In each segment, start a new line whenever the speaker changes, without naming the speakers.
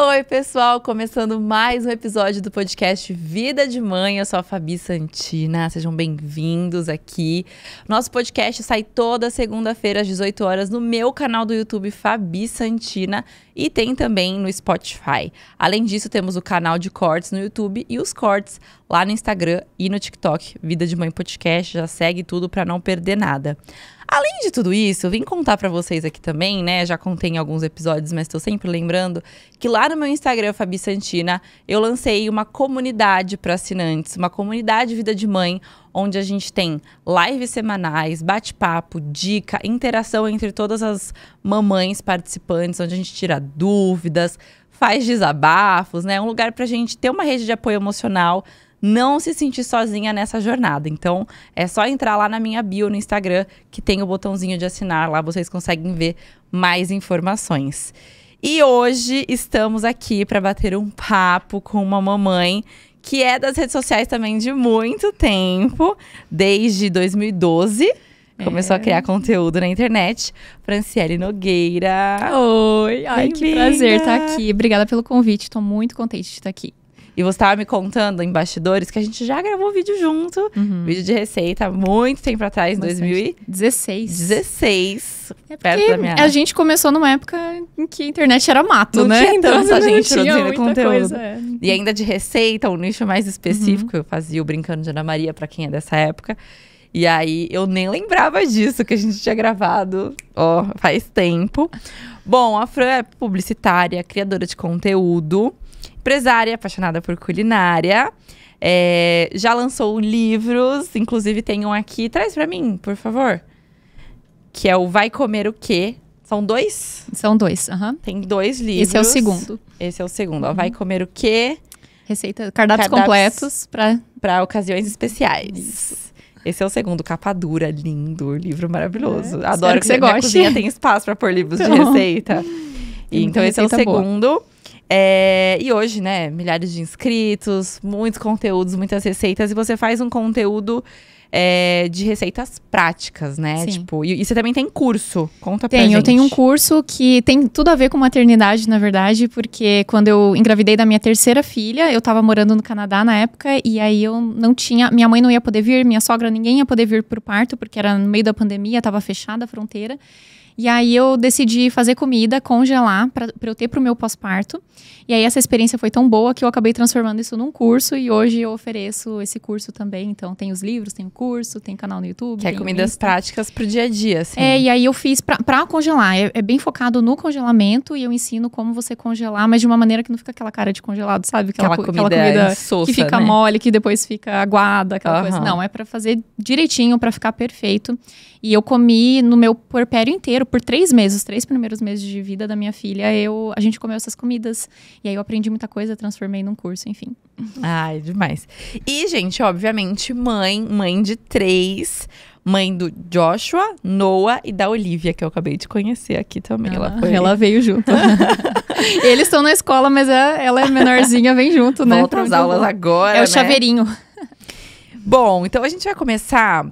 Oi, pessoal! Começando mais um episódio do podcast Vida de Mãe. Eu sou a Fabi Santina. Sejam bem-vindos aqui. Nosso podcast sai toda segunda-feira às 18 horas no meu canal do YouTube Fabi Santina e tem também no Spotify. Além disso, temos o canal de cortes no YouTube e os cortes lá no Instagram e no TikTok. Vida de Mãe Podcast. Já segue tudo para não perder nada. Além de tudo isso, eu vim contar pra vocês aqui também, né? Já contei em alguns episódios, mas tô sempre lembrando que lá no meu Instagram, Fabi Santina, eu lancei uma comunidade para assinantes, uma comunidade Vida de Mãe, onde a gente tem lives semanais, bate-papo, dica, interação entre todas as mamães participantes, onde a gente tira dúvidas, faz desabafos, né? Um lugar pra gente ter uma rede de apoio emocional, não se sentir sozinha nessa jornada. Então, é só entrar lá na minha bio no Instagram, que tem o botãozinho de assinar. Lá vocês conseguem ver mais informações. E hoje estamos aqui para bater um papo com uma mamãe que é das redes sociais também de muito tempo, desde 2012. Começou a criar conteúdo na internet. Franciele Nogueira.
Oi, ai, que prazer estar aqui. Obrigada pelo convite, estou muito contente de estar aqui.
E você estava me contando em bastidores que a gente já gravou vídeo junto. Vídeo de receita há muito tempo atrás, em 2016.
Perto da minha... A gente começou numa época em que a internet era mato,
não
né?
Tinha tanta gente produzindo conteúdo.
Coisa,
E ainda de receita, um nicho mais específico. Eu fazia o Brincando de Ana Maria, pra quem é dessa época. E aí, eu nem lembrava disso, que a gente tinha gravado, faz tempo. Bom, a Fran é publicitária, criadora de conteúdo, empresária, apaixonada por culinária. Já lançou livros, inclusive tem um aqui. Traz pra mim, por favor. Que é o Vai Comer o Quê? São dois?
São dois,
Tem 2 livros.
Esse é o segundo.
Esse é o segundo, ó. Vai Comer o Quê?
Receita, cardápios completos
para ocasiões especiais.
Isso.
Esse é o segundo, capa dura, lindo, livro maravilhoso.
Adoro
que você goste. Cozinha tem espaço para pôr livros de receita. Então esse é o segundo. E hoje, né, milhares de inscritos, muitos conteúdos, muitas receitas. E você faz um conteúdo de receitas práticas, né?
Sim.
Tipo, e você também tem curso. Conta pra gente.
Eu tenho um curso que tem tudo a ver com maternidade, na verdade. Porque quando eu engravidei da minha terceira filha, eu tava morando no Canadá na época. E aí eu não tinha... Minha mãe não ia poder vir, minha sogra, ninguém ia poder vir pro parto. Porque era no meio da pandemia, tava fechada a fronteira. E aí eu decidi fazer comida, congelar, pra eu ter pro meu pós-parto. E aí essa experiência foi tão boa que eu acabei transformando isso num curso. E hoje eu ofereço esse curso também. Então tem os livros, tem o curso, tem canal no YouTube.
Que é comidas práticas pro dia a dia, assim.
E aí eu fiz pra congelar. É bem focado no congelamento. E eu ensino como você congelar, mas de uma maneira que não fica aquela cara de congelado, sabe? Aquela comida insossa, que fica mole, que depois fica aguada, aquela coisa. Não, é pra fazer direitinho, pra ficar perfeito. E eu comi no meu puerpério inteiro, por 3 meses, os 3 primeiros meses de vida da minha filha, a gente comeu essas comidas. E aí eu aprendi muita coisa, transformei num curso, enfim.
Ai, demais. E, gente, obviamente, mãe de 3, mãe do Joshua, Noah e da Olivia, que eu acabei de conhecer aqui também.
Ela veio junto. Eles estão na escola, mas ela é menorzinha, vem junto, né?
Volta às aulas agora,
É o chaveirinho.
Bom, então a gente vai começar...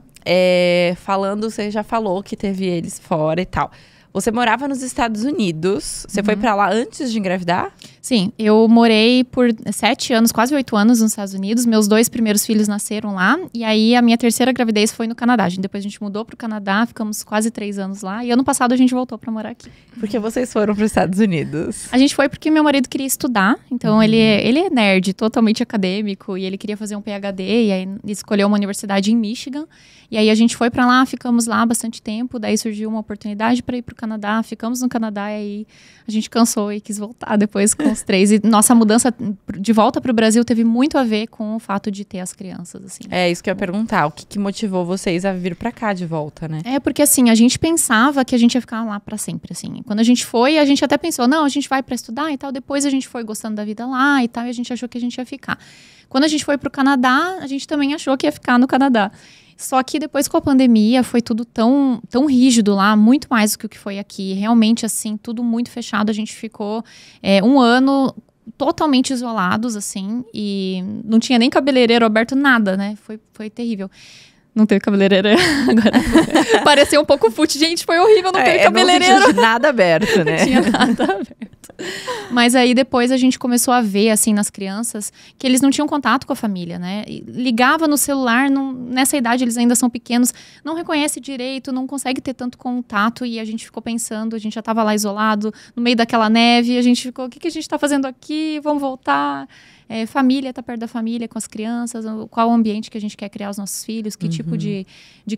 falando, você já falou que teve eles fora e tal. Você morava nos Estados Unidos. Você foi pra lá antes de engravidar?
Sim, eu morei por 7 anos, quase 8 anos nos Estados Unidos. Meus 2 primeiros filhos nasceram lá. E aí, a minha terceira gravidez foi no Canadá. Depois a gente mudou pro Canadá, ficamos quase 3 anos lá. E ano passado a gente voltou pra morar aqui.
Por que vocês foram pros Estados Unidos?
A gente foi porque meu marido queria estudar. Então, ele é nerd, totalmente acadêmico. E ele queria fazer um PhD. E aí, ele escolheu uma universidade em Michigan. E aí, a gente foi pra lá, ficamos lá bastante tempo. Daí, surgiu uma oportunidade pra ir pro Canadá. Ficamos no Canadá e aí a gente cansou e quis voltar depois com os 3. E nossa mudança de volta pro Brasil teve muito a ver com o fato de ter as crianças, assim.
É isso que eu ia perguntar. O que motivou vocês a vir pra cá de volta, né?
Porque assim, a gente pensava que a gente ia ficar lá pra sempre, assim. Quando a gente foi, a gente até pensou, não, a gente vai pra estudar e tal. Depois a gente foi gostando da vida lá e tal. E a gente achou que a gente ia ficar. Quando a gente foi pro Canadá, a gente também achou que ia ficar no Canadá. Só que depois com a pandemia foi tudo tão rígido lá, muito mais do que o que foi aqui. Realmente, assim, tudo muito fechado. A gente ficou 1 ano totalmente isolados, assim, e não tinha nem cabeleireiro aberto, nada, né? Foi terrível. Não teve cabeleireiro agora. Pareceu um pouco fútil. Gente, foi horrível não ter cabeleireiro.
Não tinha nada aberto, né?
Não tinha nada aberto. Mas aí depois a gente começou a ver, assim, nas crianças, que eles não tinham contato com a família, né? E ligava no celular, nessa idade eles ainda são pequenos, não reconhece direito, não consegue ter tanto contato. E a gente ficou pensando, a gente já estava lá isolado, no meio daquela neve, a gente ficou, o que a gente está fazendo aqui? Vamos voltar? Família, tá perto da família, com as crianças, qual o ambiente que a gente quer criar os nossos filhos, que tipo de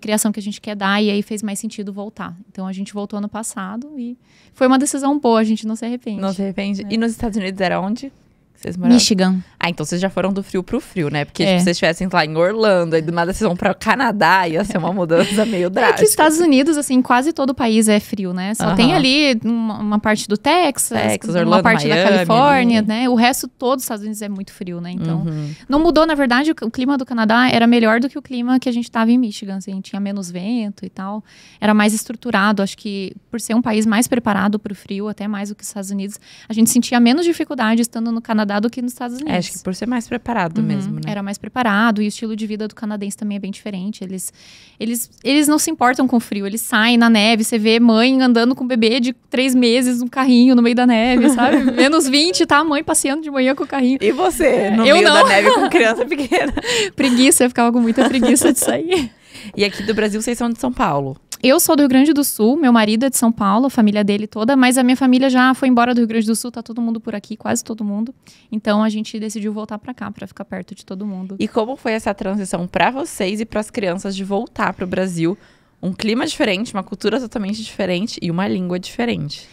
criação que a gente quer dar, e aí fez mais sentido voltar. Então a gente voltou ano passado e foi uma decisão boa, a gente não se arrepende.
Não se arrepende. E nos Estados Unidos era onde? Vocês moravam?
Michigan.
Então vocês já foram do frio pro frio, né? Porque se vocês estivessem lá em Orlando, aí do nada vocês vão pra Canadá, ia ser uma mudança meio drástica.
Que os Estados Unidos, assim, quase todo o país é frio, né? Só tem ali uma parte do Texas
Orlando,
uma parte
Miami,
da Califórnia,
ali.
né? O resto todo dos Estados Unidos é muito frio, né? Então, não mudou, na verdade, o clima do Canadá era melhor do que o clima que a gente tava em Michigan, assim, tinha menos vento e tal. Era mais estruturado, acho que por ser um país mais preparado pro frio, até mais do que os Estados Unidos, a gente sentia menos dificuldade estando no Canadá do que nos Estados Unidos.
Acho que por ser mais preparado mesmo, né?
Era mais preparado, e o estilo de vida do canadense também é bem diferente. Eles não se importam com frio, eles saem na neve, você vê mãe andando com um bebê de 3 meses num carrinho no meio da neve, sabe? Menos 20, tá a mãe passeando de manhã com o carrinho.
E você, no meio da neve com criança pequena?
Preguiça, eu ficava com muita preguiça de sair.
E aqui do Brasil, vocês são de São Paulo?
Eu sou do Rio Grande do Sul, meu marido é de São Paulo, a família dele toda, mas a minha família já foi embora do Rio Grande do Sul, tá todo mundo por aqui, quase todo mundo. Então a gente decidiu voltar pra cá, pra ficar perto de todo mundo.
E como foi essa transição pra vocês e pras crianças de voltar pro Brasil? Um clima diferente, uma cultura totalmente diferente e uma língua diferente.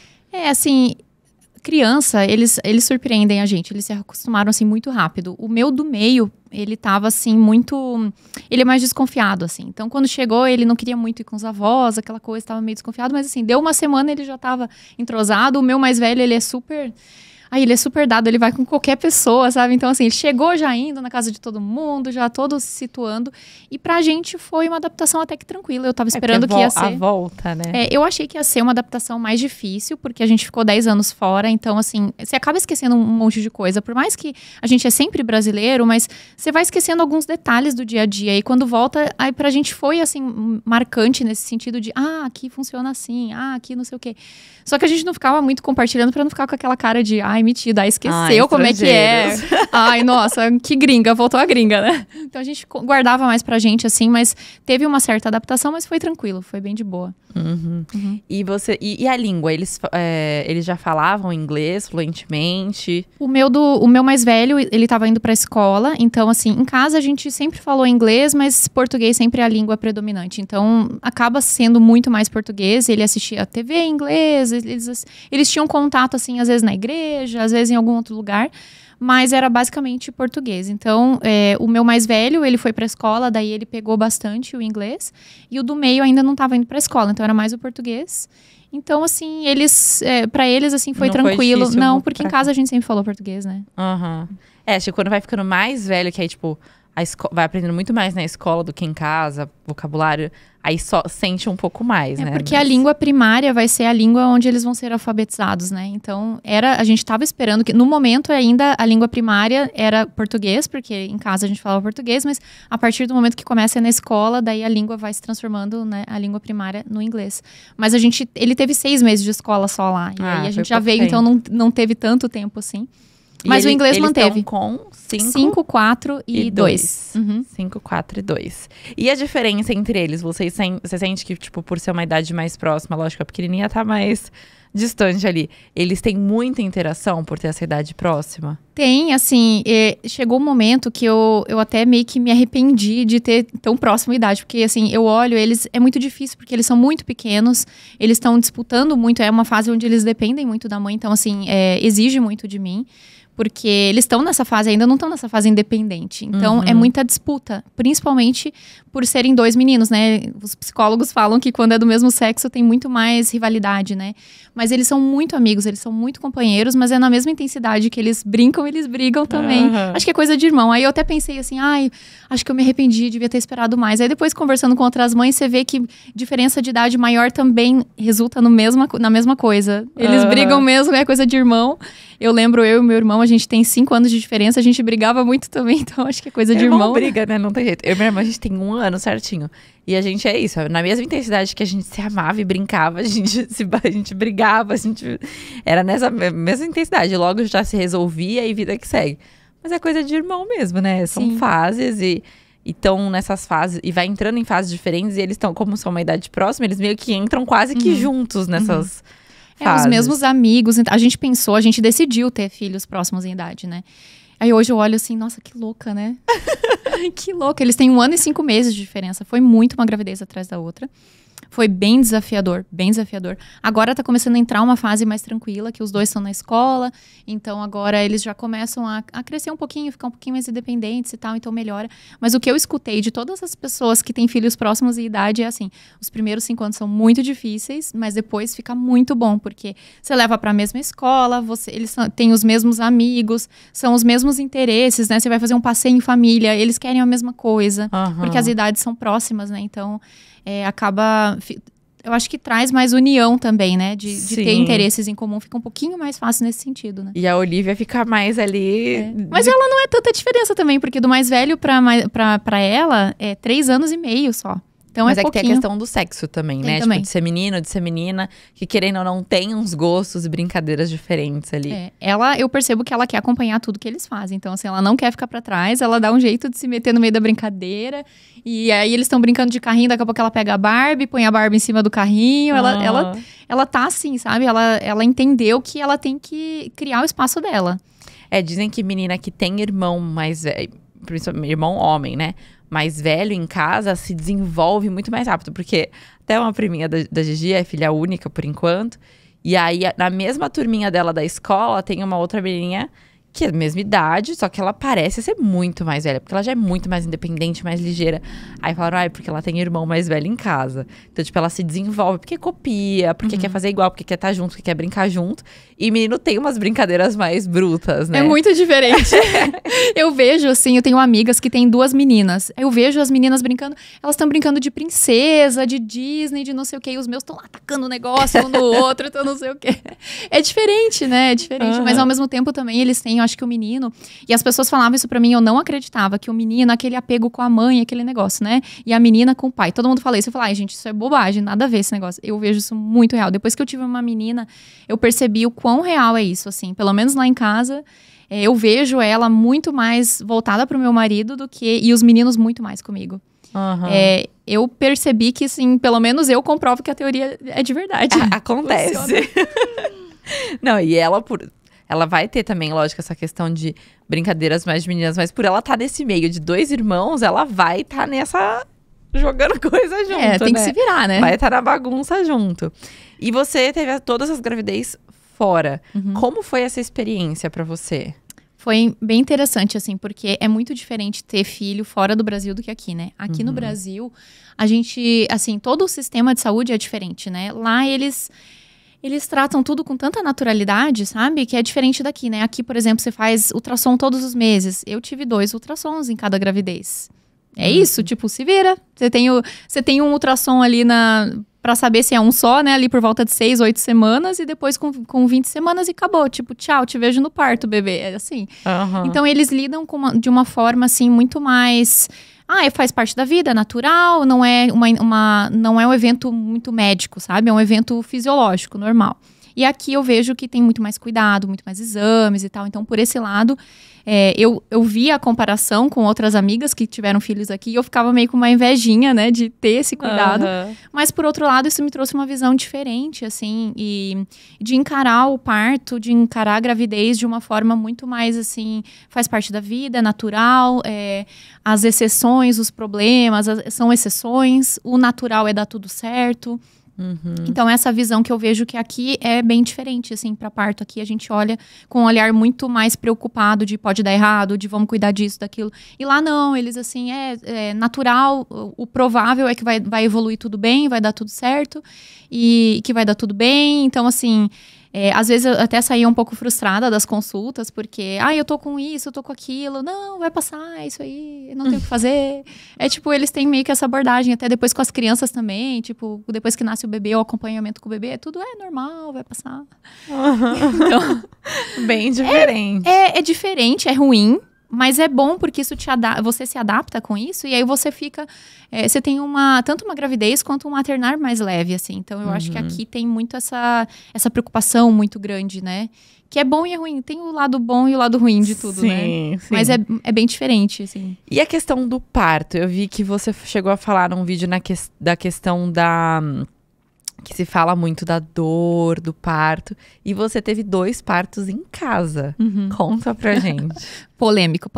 Assim, criança, eles surpreendem a gente, eles se acostumaram, assim, muito rápido. O meu do meio, ele tava, assim, muito... Ele é mais desconfiado, assim. Então, quando chegou, ele não queria muito ir com os avós, aquela coisa, tava meio desconfiado. Mas, assim, deu uma semana, ele já tava entrosado. O meu mais velho, ele é super... ele é super dado, ele vai com qualquer pessoa, sabe? Então, assim, ele chegou já indo na casa de todo mundo, já todo se situando. E pra gente foi uma adaptação até que tranquila. Eu tava esperando que ia ser...
a volta, né?
Eu achei que ia ser uma adaptação mais difícil, porque a gente ficou 10 anos fora. Então, assim, você acaba esquecendo um monte de coisa. Por mais que a gente é sempre brasileiro, mas você vai esquecendo alguns detalhes do dia a dia. E quando volta, aí pra gente foi, assim, marcante nesse sentido de... aqui funciona assim, aqui não sei o quê. Só que a gente não ficava muito compartilhando pra não ficar com aquela cara de... metida, esqueceu como é que é. Nossa, que gringa, voltou a gringa, né? Então a gente guardava mais pra gente, assim, mas teve uma certa adaptação, mas foi tranquilo, foi bem de boa.
E a língua? Eles já falavam inglês fluentemente?
O meu mais velho, ele tava indo pra escola, então, assim, em casa a gente sempre falou inglês, mas português sempre é a língua predominante. Então, acaba sendo muito mais português. Ele assistia a TV em inglês, eles tinham contato, assim, às vezes na igreja, às vezes em algum outro lugar, mas era basicamente português. Então, o meu mais velho, ele foi pra escola, daí ele pegou bastante o inglês, e o do meio ainda não estava indo pra escola, então era mais o português. Então, assim, pra eles, assim, foi tranquilo. Não, porque em casa a gente sempre falou português, né?
Acho que quando vai ficando mais velho, que aí, tipo, vai aprendendo muito mais na escola do que em casa, vocabulário, aí só sente um pouco mais, né?
Porque a língua primária vai ser a língua onde eles vão ser alfabetizados, né? Então, a gente estava esperando que, no momento ainda, a língua primária era português, porque em casa a gente falava português, mas a partir do momento que começa na escola, daí a língua vai se transformando, né, a língua primária no inglês. Mas ele teve 6 meses de escola só lá, e aí a gente já veio, então não teve tanto tempo assim. Mas o inglês manteve.
Com
5, 4 e 2.
5, 4 e 2. E a diferença entre eles? Você sente que, tipo, por ser uma idade mais próxima, lógico, a pequenininha tá mais distante ali. Eles têm muita interação por ter essa idade próxima?
Tem, assim, chegou um momento que eu até meio que me arrependi de ter tão próxima idade, porque, assim, eu olho eles, é muito difícil, porque eles são muito pequenos, eles estão disputando muito, é uma fase onde eles dependem muito da mãe, então, assim, exige muito de mim. Porque eles estão nessa fase, ainda não estão nessa fase independente. Então, é muita disputa. Principalmente por serem 2 meninos, né? Os psicólogos falam que quando é do mesmo sexo tem muito mais rivalidade, né? Mas eles são muito amigos, eles são muito companheiros, mas é na mesma intensidade que eles brincam, eles brigam também. Acho que é coisa de irmão. Aí eu até pensei assim, acho que eu me arrependi, devia ter esperado mais. Aí depois, conversando com outras mães, você vê que diferença de idade maior também resulta na mesma coisa. Eles brigam mesmo, é coisa de irmão. Eu lembro, eu e meu irmão, a gente tem 5 anos de diferença, a gente brigava muito também, então acho que é coisa de irmão.
Briga, né? Não tem jeito. Eu e minha irmã, a gente tem 1 ano certinho. E a gente é isso, na mesma intensidade que a gente se amava e brincava, a gente brigava, era nessa mesma intensidade. Logo já se resolvia e vida que segue. Mas é coisa de irmão mesmo, né? São
Sim.
fases e estão nessas fases, e vai entrando em fases diferentes, e eles estão, como são uma idade próxima, eles meio que entram quase que juntos nessas fases.
Os mesmos amigos. A gente decidiu ter filhos próximos em idade, né? Aí hoje eu olho assim, nossa, que louca, né? Que louca. Eles têm 1 ano e 5 meses de diferença. Foi muito uma gravidez atrás da outra. Foi bem desafiador, bem desafiador. Agora tá começando a entrar uma fase mais tranquila, que os dois estão na escola. Então agora eles já começam a crescer um pouquinho, ficar um pouquinho mais independentes e tal, então melhora. Mas o que eu escutei de todas as pessoas que têm filhos próximos em idade é assim, os primeiros 5 anos são muito difíceis, mas depois fica muito bom, porque você leva pra mesma escola, eles têm os mesmos amigos, são os mesmos interesses, né? Você vai fazer um passeio em família, eles querem a mesma coisa, porque as idades são próximas, né? Então acaba, eu acho que traz mais união também, né? De ter interesses em comum, fica um pouquinho mais fácil nesse sentido, né?
E a Olivia fica mais ali...
Mas ela não é tanta diferença também, porque do mais velho pra ela é 3 anos e meio só. Então
Mas
é
que tem
pouquinho.
a questão do sexo também, né?
Também.
Tipo, de ser menino, de ser menina, que querendo ou não tem uns gostos e brincadeiras diferentes ali.
Eu percebo que ela quer acompanhar tudo que eles fazem. Então, assim, ela não quer ficar pra trás, ela dá um jeito de se meter no meio da brincadeira. E aí eles estão brincando de carrinho, daqui a pouco ela pega a Barbie, põe a Barbie em cima do carrinho. Ela tá assim, sabe? Ela entendeu que ela tem que criar o espaço dela.
Dizem que menina que tem irmão mais velho, principalmente irmão homem, né? Mais velho em casa, se desenvolve muito mais rápido. Porque até uma priminha da Gigi é filha única, por enquanto. E aí, na mesma turminha dela da escola, tem uma outra menininha que é da mesma idade, só que ela parece ser muito mais velha. Porque ela já é muito mais independente, mais ligeira. Aí falaram, porque ela tem irmão mais velho em casa. Então, tipo, ela se desenvolve porque copia, porque quer fazer igual, porque quer estar junto, porque quer brincar junto. E menino tem umas brincadeiras mais brutas, né?
É muito diferente. Eu vejo, assim, eu tenho amigas que têm 2 meninas. Eu vejo as meninas brincando, elas estão brincando de princesa, de Disney, de não sei o quê. E os meus estão lá atacando o negócio um no outro, então não sei o quê. É diferente, né? É diferente. Mas ao mesmo tempo também eles têm, eu acho que o menino... E as pessoas falavam isso pra mim, eu não acreditava. Que o menino, aquele apego com a mãe, aquele negócio, né? E a menina com o pai. Todo mundo fala isso. Eu falo, gente, isso é bobagem, nada a ver esse negócio. Eu vejo isso muito real. Depois que eu tive uma menina, eu percebi o quão real é isso, assim. Pelo menos lá em casa, eu vejo ela muito mais voltada pro meu marido do que... E os meninos muito mais comigo. Eu percebi que, assim, pelo menos eu comprovo que a teoria é de verdade.
Acontece. Não, e ela vai ter também, lógico, essa questão de brincadeiras mais de meninas, mas por ela estar nesse meio de 2 irmãos, ela vai estar nessa... jogando coisa junto,
tem que se virar, né?
Vai estar na bagunça junto. E você teve todas as gravidez fora. Como foi essa experiência pra você?
Foi bem interessante, assim, porque é muito diferente ter filho fora do Brasil do que aqui, né? Aqui no Brasil, a gente, assim, todo o sistema de saúde é diferente, né? Lá eles tratam tudo com tanta naturalidade, sabe? Que é diferente daqui, né? Aqui, por exemplo, você faz ultrassom todos os meses. Eu tive 2 ultrassons em cada gravidez. É isso, tipo, se vira. Você tem um ultrassom ali pra saber se é um só, né? Ali por volta de 6, 8 semanas. E depois com 20 semanas e acabou. Tipo, tchau, te vejo no parto, bebê. É assim. Então, eles lidam de uma forma, assim, muito mais... faz parte da vida, é natural. Não é não é um evento muito médico, sabe? É um evento fisiológico, normal. E aqui eu vejo que tem muito mais cuidado, muito mais exames e tal. Então, por esse lado, eu vi a comparação com outras amigas que tiveram filhos aqui. E eu ficava meio com uma invejinha, né, de ter esse cuidado. Mas, por outro lado, isso me trouxe uma visão diferente, assim. E de encarar o parto, de encarar a gravidez de uma forma muito mais, assim... Faz parte da vida, é natural. As exceções, os problemas são exceções. O natural é dar tudo certo. Então, essa visão que eu vejo que aqui é bem diferente, assim, para parto. Aqui a gente olha com um olhar muito mais preocupado de pode dar errado, de vamos cuidar disso, daquilo. E lá não, eles assim, é natural, o provável é que vai evoluir tudo bem, vai dar tudo certo e que vai dar tudo bem. Então, assim... às vezes eu até saía um pouco frustrada das consultas, porque, eu tô com isso, eu tô com aquilo, não, vai passar isso aí, não tem o que fazer. Tipo, eles têm meio que essa abordagem, até depois com as crianças também, tipo, depois que nasce o bebê, o acompanhamento com o bebê, tudo é normal, vai passar. Então,
bem diferente.
É diferente, é ruim, Mas é bom porque isso você se adapta com isso e aí você fica... você tem tanto uma gravidez quanto um maternar mais leve, assim. Então, eu acho que aqui tem muito essa preocupação muito grande, né? Que é bom e é ruim. Tem o lado bom e o lado ruim de tudo, né?
Sim.
Mas é bem diferente, assim.
E a questão do parto? Eu vi que você chegou a falar num vídeo da questão da... que se fala muito da dor do parto. E você teve 2 partos em casa. Conta pra gente.
Polêmico.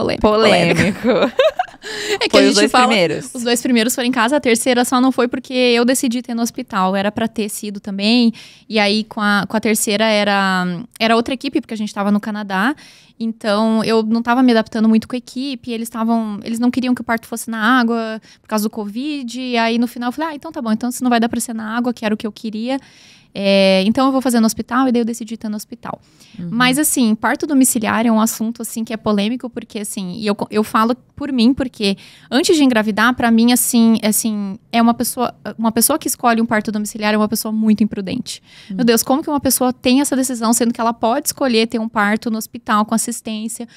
É que
Foi
a
os
gente
2
fala,
primeiros.
Os 2 primeiros foram em casa, a terceira só não foi porque eu decidi ter no hospital. Era pra ter sido também. E aí, com a terceira, era outra equipe, porque a gente tava no Canadá. Então, eu não tava me adaptando muito com a equipe. Eles não queriam que o parto fosse na água, por causa do Covid. E aí, no final, eu falei, então tá bom. Então, se não vai dar pra ser na água, que era o que eu queria... então eu vou fazer no hospital, e daí eu decidi ter no hospital. Mas assim, parto domiciliar é um assunto assim que é polêmico, porque assim, e eu falo por mim, porque antes de engravidar, pra mim, assim é uma pessoa que escolhe um parto domiciliar é uma pessoa muito imprudente. Meu Deus, como que uma pessoa tem essa decisão, sendo que ela pode escolher ter um parto no hospital com assistência?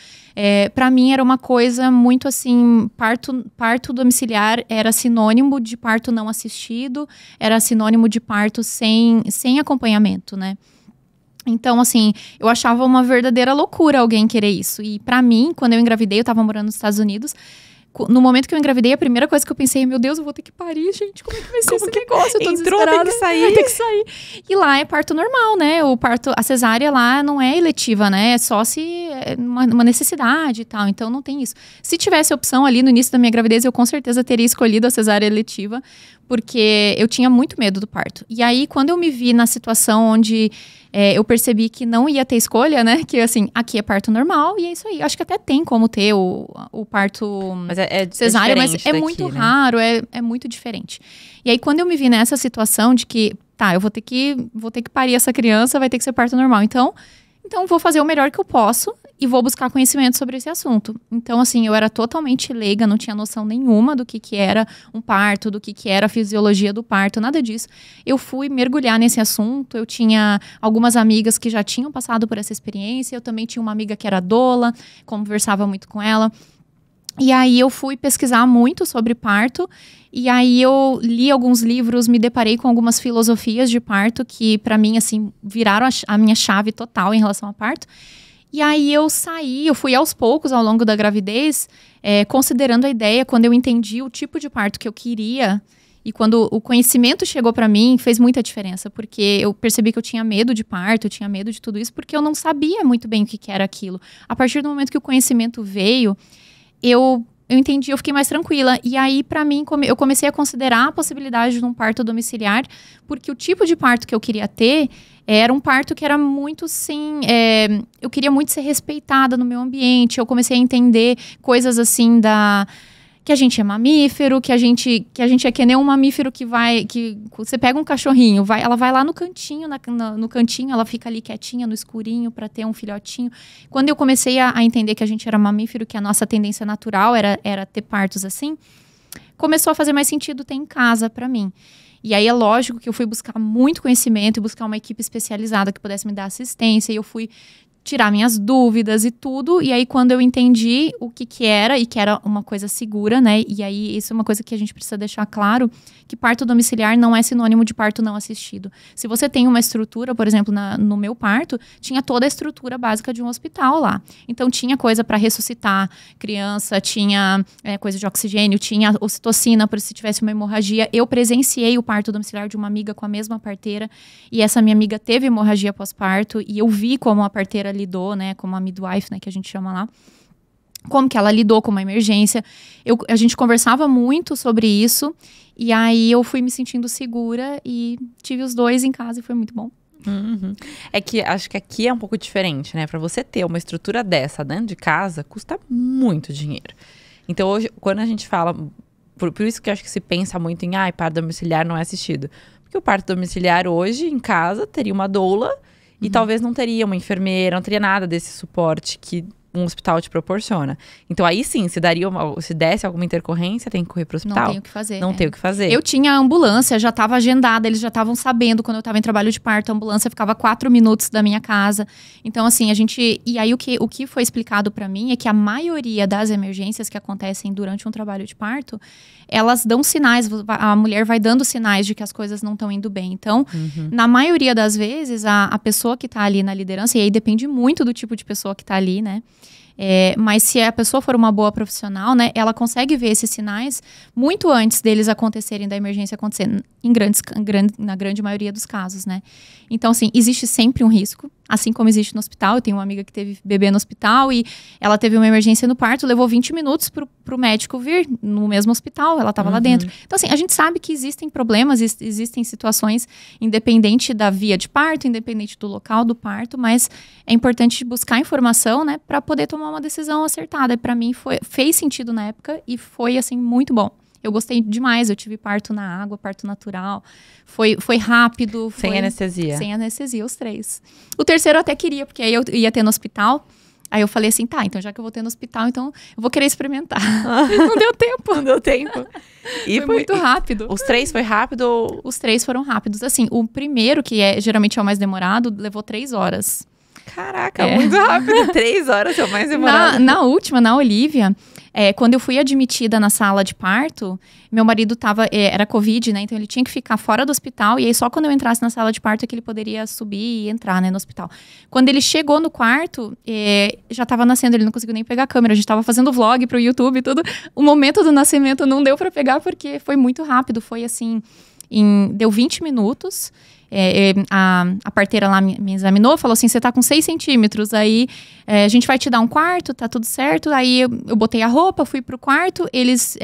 Pra mim era uma coisa muito assim, parto domiciliar era sinônimo de parto não assistido, era sinônimo de parto sem acompanhamento, né? Então, assim, eu achava uma verdadeira loucura alguém querer isso. E pra mim, quando eu engravidei, eu tava morando nos Estados Unidos. No momento que eu engravidei, a primeira coisa que eu pensei, meu Deus, eu vou ter que parir, gente. Como é que vai ser esse negócio? Eu tô desesperada.
Tem que sair.
E lá é parto normal, né? A cesárea lá não é eletiva, né? É só se uma necessidade e tal. Então, não tem isso. Se tivesse opção ali no início da minha gravidez, eu com certeza teria escolhido a cesárea eletiva, porque eu tinha muito medo do parto. E aí, quando eu me vi na situação onde eu percebi que não ia ter escolha, né? Que assim, aqui é parto normal e é isso aí. Acho que até tem como ter o parto cesárea, mas é muito raro, é muito diferente. E aí, quando eu me vi nessa situação de que, tá, eu vou ter que parir essa criança, vai ter que ser parto normal. Então vou fazer o melhor que eu posso e vou buscar conhecimento sobre esse assunto. Então, assim, eu era totalmente leiga, não tinha noção nenhuma do que era um parto, do que era a fisiologia do parto, nada disso. Eu fui mergulhar nesse assunto, eu tinha algumas amigas que já tinham passado por essa experiência, eu também tinha uma amiga que era doula, conversava muito com ela. E aí eu fui pesquisar muito sobre parto, e aí eu li alguns livros, me deparei com algumas filosofias de parto que, pra mim, assim, viraram a minha chave total em relação ao parto. E aí eu fui aos poucos ao longo da gravidez, considerando a ideia, quando eu entendi o tipo de parto que eu queria, e quando o conhecimento chegou pra mim, fez muita diferença, porque eu percebi que eu tinha medo de parto, eu tinha medo de tudo isso, porque eu não sabia muito bem o que era aquilo. A partir do momento que o conhecimento veio, eu entendi, eu fiquei mais tranquila. E aí, pra mim, eu comecei a considerar a possibilidade de um parto domiciliar, porque o tipo de parto que eu queria ter era um parto que era muito, assim... eu queria muito ser respeitada no meu ambiente. Eu comecei a entender coisas, assim, que a gente é mamífero, que a gente é que nem um mamífero que você pega um cachorrinho, ela vai lá no cantinho, no cantinho, ela fica ali quietinha, no escurinho, para ter um filhotinho. Quando eu comecei a entender que a gente era mamífero, que a nossa tendência natural era ter partos assim, começou a fazer mais sentido ter em casa para mim. E aí é lógico que eu fui buscar muito conhecimento e buscar uma equipe especializada que pudesse me dar assistência, e eu fui tirar minhas dúvidas e tudo, e aí quando eu entendi o que era, e que era uma coisa segura, né, e aí isso é uma coisa que a gente precisa deixar claro, que parto domiciliar não é sinônimo de parto não assistido. Se você tem uma estrutura, por exemplo, no meu parto, tinha toda a estrutura básica de um hospital lá. Então tinha coisa para ressuscitar criança, tinha coisa de oxigênio, tinha ocitocina para se tivesse uma hemorragia. Eu presenciei o parto domiciliar de uma amiga com a mesma parteira, e essa minha amiga teve hemorragia pós-parto, e eu vi como a parteira lidou, né, como a midwife, né, que a gente chama lá, como que ela lidou com uma emergência. A gente conversava muito sobre isso, e aí eu fui me sentindo segura e tive os 2 em casa e foi muito bom.
Uhum. É que acho que aqui é um pouco diferente, né? Para você ter uma estrutura dessa dentro de casa, custa muito dinheiro. Então hoje, quando a gente fala, por isso que eu acho que se pensa muito em parto domiciliar não é assistido. Porque o parto domiciliar hoje, em casa, teria uma doula, e talvez não teria uma enfermeira, não teria nada desse suporte que um hospital te proporciona. Então aí sim, se desse alguma intercorrência, tem que correr pro hospital.
Não tem o que fazer.
Não tem o que fazer.
Eu tinha a ambulância, já estava agendada, eles já estavam sabendo, quando eu estava em trabalho de parto, a ambulância ficava 4 minutos da minha casa. Então, assim, e aí o que foi explicado para mim é que a maioria das emergências que acontecem durante um trabalho de parto, elas dão sinais, a mulher vai dando sinais de que as coisas não estão indo bem. Então, na maioria das vezes, a pessoa que está ali na liderança, e aí depende muito do tipo de pessoa que está ali, né? Mas se a pessoa for uma boa profissional, né, ela consegue ver esses sinais muito antes deles acontecerem, da emergência acontecer, na grande maioria dos casos, né? Então, assim, existe sempre um risco, assim como existe no hospital. Eu tenho uma amiga que teve bebê no hospital e ela teve uma emergência no parto, levou 20 minutos pro médico vir no mesmo hospital, ela estava lá dentro. Então, assim, a gente sabe que existem problemas, existem situações, independente da via de parto, independente do local do parto, mas é importante buscar informação, né, para poder tomar uma decisão acertada. E para mim fez sentido na época e foi, assim, muito bom. Eu gostei demais, eu tive parto na água, parto natural, foi rápido.
Sem anestesia?
Sem anestesia, os 3. O terceiro eu até queria, porque aí eu ia ter no hospital. Aí eu falei assim, tá, então já que eu vou ter no hospital, então eu vou querer experimentar. Não deu tempo.
Não deu tempo.
E foi muito rápido.
Os 3 foi rápido?
Os 3 foram rápidos. Assim, o primeiro, que geralmente é o mais demorado, levou 3 horas.
Caraca, muito rápido. 3 horas é o mais demorado.
Na última, na Olivia, quando eu fui admitida na sala de parto, meu marido era Covid, né? Então ele tinha que ficar fora do hospital. E aí só quando eu entrasse na sala de parto é que ele poderia subir e entrar, né, no hospital. Quando ele chegou no quarto, já tava nascendo, ele não conseguiu nem pegar a câmera. A gente tava fazendo vlog pro YouTube e tudo. O momento do nascimento não deu pra pegar porque foi muito rápido. Foi assim, deu 20 minutos. A parteira lá me examinou, falou assim, você tá com 6 centímetros, aí a gente vai te dar um quarto, tá tudo certo. Aí eu botei a roupa, fui pro quarto, eles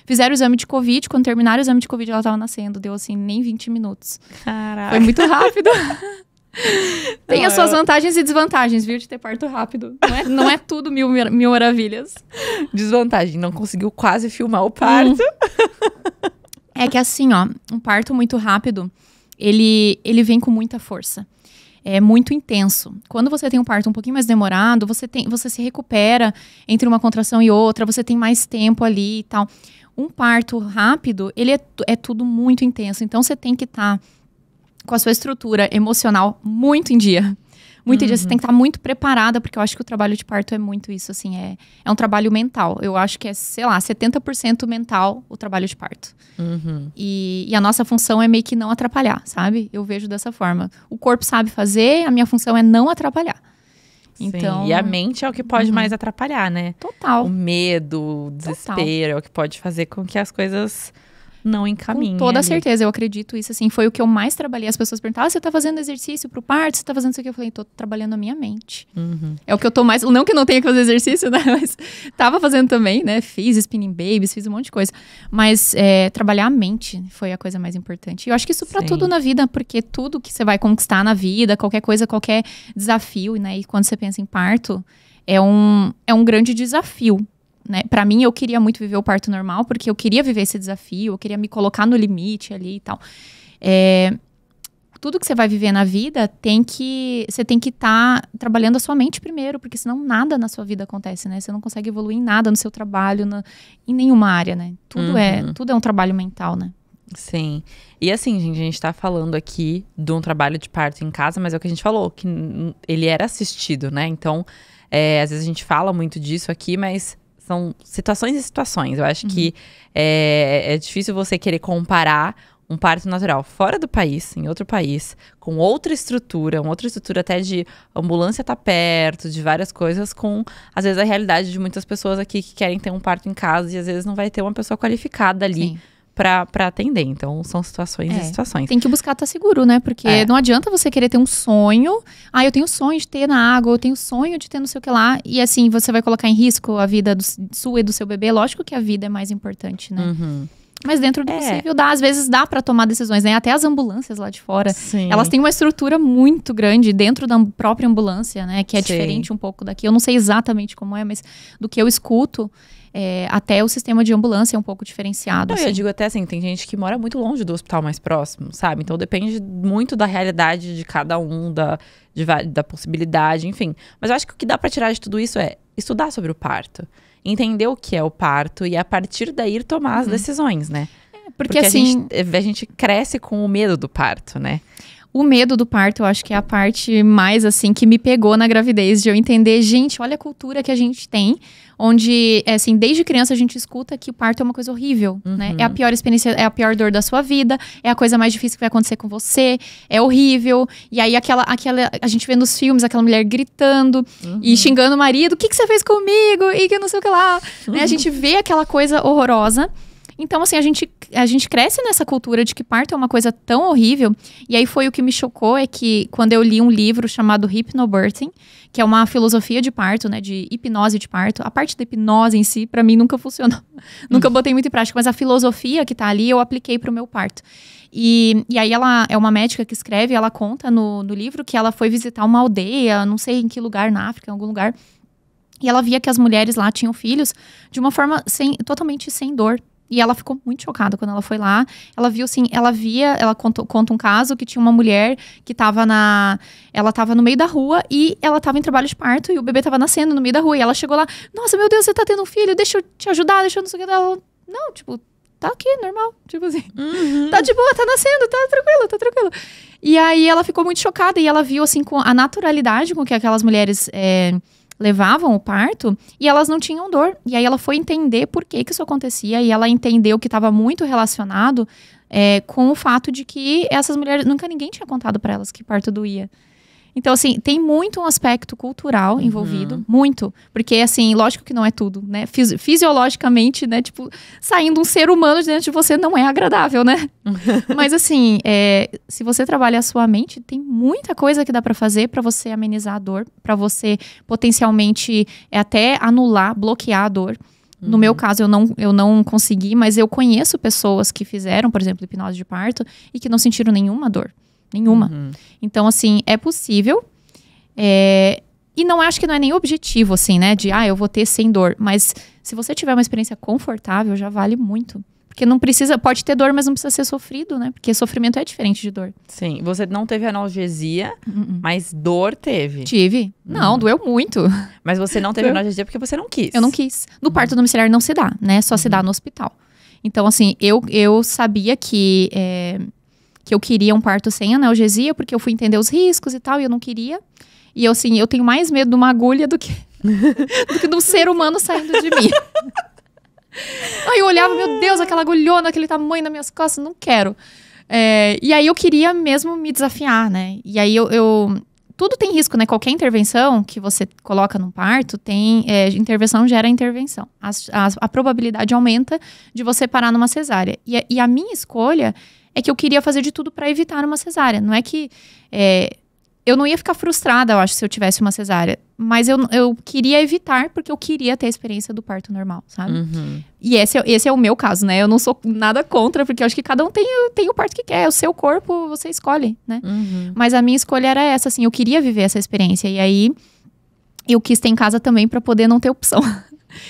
fizeram o exame de Covid, quando terminaram o exame de Covid ela tava nascendo, deu assim, nem 20 minutos.
Caraca.
Foi muito rápido. Tem as suas vantagens e desvantagens, viu, de ter parto rápido. Não é tudo mil maravilhas.
Desvantagem, não conseguiu quase filmar o parto.
É que assim, ó, um parto muito rápido, ele vem com muita força. É muito intenso. Quando você tem um parto um pouquinho mais demorado, você se recupera entre uma contração e outra, você tem mais tempo ali e tal. Um parto rápido, ele é tudo muito intenso. Então, você tem que estar com a sua estrutura emocional muito em dia. Muito em dia. Você tem que estar muito preparada, porque eu acho que o trabalho de parto é muito isso, assim. É um trabalho mental. Eu acho que 70% mental o trabalho de parto. E a nossa função é meio que não atrapalhar, sabe? Eu vejo dessa forma. O corpo sabe fazer, a minha função é não atrapalhar. Então,
e a mente é o que pode mais atrapalhar, né?
Total.
O medo, o desespero, é o que pode fazer com que as coisas não encaminhem.
Com toda
ali.
certeza, eu acredito isso, assim, foi o que eu mais trabalhei. As pessoas perguntavam, você tá fazendo exercício pro parto? Você tá fazendo isso aqui? Eu falei, tô trabalhando a minha mente. É o que eu tô mais, não que eu não tenha que fazer exercício, né, mas tava fazendo também, né, fiz spinning babies, fiz um monte de coisa, mas trabalhar a mente foi a coisa mais importante. E eu acho que isso pra tudo na vida, porque tudo que você vai conquistar na vida, qualquer coisa, qualquer desafio, né, e quando você pensa em parto, é um grande desafio. Né? Para mim, eu queria muito viver o parto normal, porque eu queria viver esse desafio, eu queria me colocar no limite ali e tal. Tudo que você vai viver na vida, você tem que estar trabalhando a sua mente primeiro, porque senão nada na sua vida acontece, né? Você não consegue evoluir em nada no seu trabalho, em nenhuma área, né? Tudo é um trabalho mental, né?
Sim. E assim, gente, a gente tá falando aqui de um trabalho de parto em casa, mas é o que a gente falou, que ele era assistido, né? Então, às vezes a gente fala muito disso aqui, mas são situações e situações. Eu acho que é difícil você querer comparar um parto natural fora do país, em outro país, com outra estrutura até de ambulância tá perto, de várias coisas, com, às vezes, a realidade de muitas pessoas aqui que querem ter um parto em casa e, às vezes, não vai ter uma pessoa qualificada ali pra atender. Então, são situações e situações.
Tem que buscar estar seguro, né? Porque não adianta você querer ter um sonho. Eu tenho sonho de ter na água, eu tenho sonho de ter não sei o que lá. E assim, você vai colocar em risco a vida sua e do seu bebê. Lógico que a vida é mais importante, né? Mas dentro do possível, às vezes dá pra tomar decisões, né? Até as ambulâncias lá de fora, elas têm uma estrutura muito grande dentro da própria ambulância, né? Que é diferente um pouco daqui. Eu não sei exatamente como é, mas do que eu escuto, até o sistema de ambulância é um pouco diferenciado.
Não,
assim.
eu digo até assim, tem gente que mora muito longe do hospital mais próximo, sabe? Então depende muito da realidade de cada um, da possibilidade, enfim. Mas eu acho que o que dá pra tirar de tudo isso é estudar sobre o parto. Entender o que é o parto e a partir daí tomar as decisões, né?
Porque assim,
a gente cresce com o medo do parto, né?
O medo do parto, eu acho que é a parte mais, assim, que me pegou na gravidez, de eu entender, gente, olha a cultura que a gente tem, onde, assim, desde criança a gente escuta que o parto é uma coisa horrível, né? É a pior experiência, é a pior dor da sua vida, é a coisa mais difícil que vai acontecer com você, é horrível. E aí, a gente vê nos filmes aquela mulher gritando e xingando o marido, o que você fez comigo? E que não sei o que lá. Né? A gente vê aquela coisa horrorosa. Então, assim, a gente cresce nessa cultura de que parto é uma coisa tão horrível. E aí foi o que me chocou, é que quando eu li um livro chamado Hypnobirthing, que é uma filosofia de parto, né, de hipnose de parto. A parte da hipnose em si, pra mim, nunca funcionou. Nunca botei muito em prática, mas a filosofia que tá ali, eu apliquei pro meu parto. E aí ela é uma médica que escreve, ela conta no livro que ela foi visitar uma aldeia, não sei em que lugar, na África, em algum lugar. E ela via que as mulheres lá tinham filhos de uma forma totalmente sem dor. E ela ficou muito chocada quando ela foi lá. Ela viu, assim, ela conta um caso que tinha uma mulher que ela tava no meio da rua e ela tava em trabalho de parto e o bebê tava nascendo no meio da rua. E ela chegou lá, nossa, meu Deus, você tá tendo um filho, deixa eu te ajudar, deixa eu não sei o que. Ela, não, tipo, tá aqui, normal, tipo assim. Tá de boa, tá nascendo, tá tranquilo. E aí ela ficou muito chocada e ela viu, assim, com a naturalidade com que aquelas mulheres levavam o parto e elas não tinham dor. E aí ela foi entender por que isso acontecia e ela entendeu que estava muito relacionado com o fato de que essas mulheres, nunca ninguém tinha contado para elas que parto doía. Então, assim, tem muito um aspecto cultural envolvido, muito. Porque, assim, lógico que não é tudo, né? Fisiologicamente, né? Tipo, saindo um ser humano de dentro de você não é agradável, né? Mas, assim, se você trabalha a sua mente, tem muita coisa que dá pra fazer pra você amenizar a dor, pra você potencialmente até anular, bloquear a dor. No meu caso, eu não consegui, mas eu conheço pessoas que fizeram, por exemplo, hipnose de parto e que não sentiram nenhuma dor. Nenhuma. Então, assim, é possível. E não acho que não é nem objetivo, assim, né? De, eu vou ter sem dor. Mas se você tiver uma experiência confortável, já vale muito. Porque não precisa, pode ter dor, mas não precisa ser sofrido, né? Porque sofrimento é diferente de dor.
Sim, você não teve analgesia, mas dor teve.
Tive. Não, doeu muito.
Mas você não teve analgesia porque você não quis.
Eu não quis. No parto domiciliar não se dá, né? Só se dá no hospital. Então, assim, eu sabia que eu queria um parto sem analgesia, porque eu fui entender os riscos e tal, e eu não queria. E eu, assim, eu tenho mais medo de uma agulha do que de um ser humano saindo de mim. Aí eu olhava, meu Deus, aquela agulhona, aquele tamanho nas minhas costas, não quero. E aí eu queria mesmo me desafiar, né? E aí tudo tem risco, né? Qualquer intervenção que você coloca num parto, intervenção gera intervenção. A probabilidade aumenta de você parar numa cesárea. E a minha escolha é que eu queria fazer de tudo para evitar uma cesárea. Não é que... eu não ia ficar frustrada, eu acho, se eu tivesse uma cesárea. Mas eu queria evitar, porque eu queria ter a experiência do parto normal, sabe? E esse é o meu caso, né? Eu não sou nada contra, porque eu acho que cada um tem o parto que quer. O seu corpo, você escolhe, né? Mas a minha escolha era essa, assim. Eu queria viver essa experiência. E aí, eu quis ter em casa também para poder não ter opção.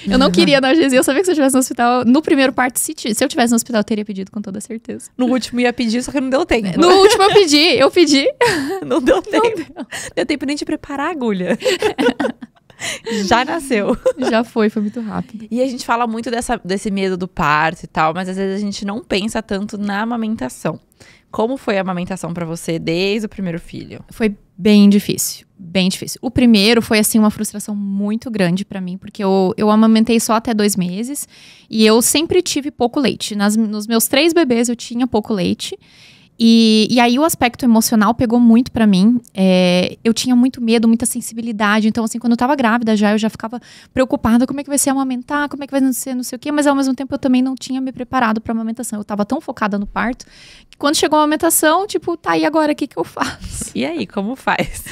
Eu não queria analgesia, eu sabia que se eu estivesse no hospital, no primeiro parto, se eu estivesse no hospital, eu teria pedido com toda certeza.
No último ia pedir, só que não deu tempo.
No último eu pedi.
Não deu tempo. Não deu tempo nem de preparar a agulha. Já nasceu.
Já foi muito rápido.
E a gente fala muito desse medo do parto e tal, mas às vezes a gente não pensa tanto na amamentação. Como foi a amamentação pra você desde o primeiro filho? Foi
bem difícil. Bem difícil. O primeiro foi, assim, uma frustração muito grande pra mim, porque eu amamentei só até 2 meses e eu sempre tive pouco leite. Nos meus 3 bebês eu tinha pouco leite. E aí o aspecto emocional pegou muito pra mim. Eu tinha muito medo, muita sensibilidade. Então, assim, quando eu tava grávida eu já ficava preocupada. Como é que vai ser amamentar? Como é que vai ser não sei o quê? Mas ao mesmo tempo eu também não tinha me preparado pra amamentação. Eu tava tão focada no parto que quando chegou a amamentação, tipo, tá, e agora? O que eu faço?
E aí, como faz?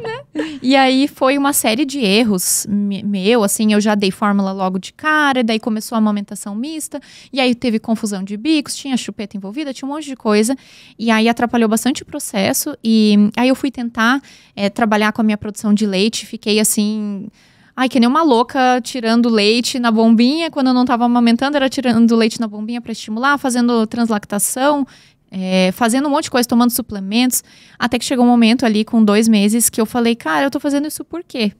Né? E aí foi uma série de erros assim, eu já dei fórmula logo de cara, daí começou a amamentação mista, e aí teve confusão de bicos, tinha chupeta envolvida, tinha um monte de coisa. E aí atrapalhou bastante o processo. E aí eu fui tentar trabalhar com a minha produção de leite. Fiquei assim, Ai, que nem uma louca, tirando leite na bombinha. Quando eu não tava amamentando, era tirando leite na bombinha pra estimular, fazendo translactação, fazendo um monte de coisa, tomando suplementos. Até que chegou um momento ali, com 2 meses, que eu falei, cara, eu tô fazendo isso por quê?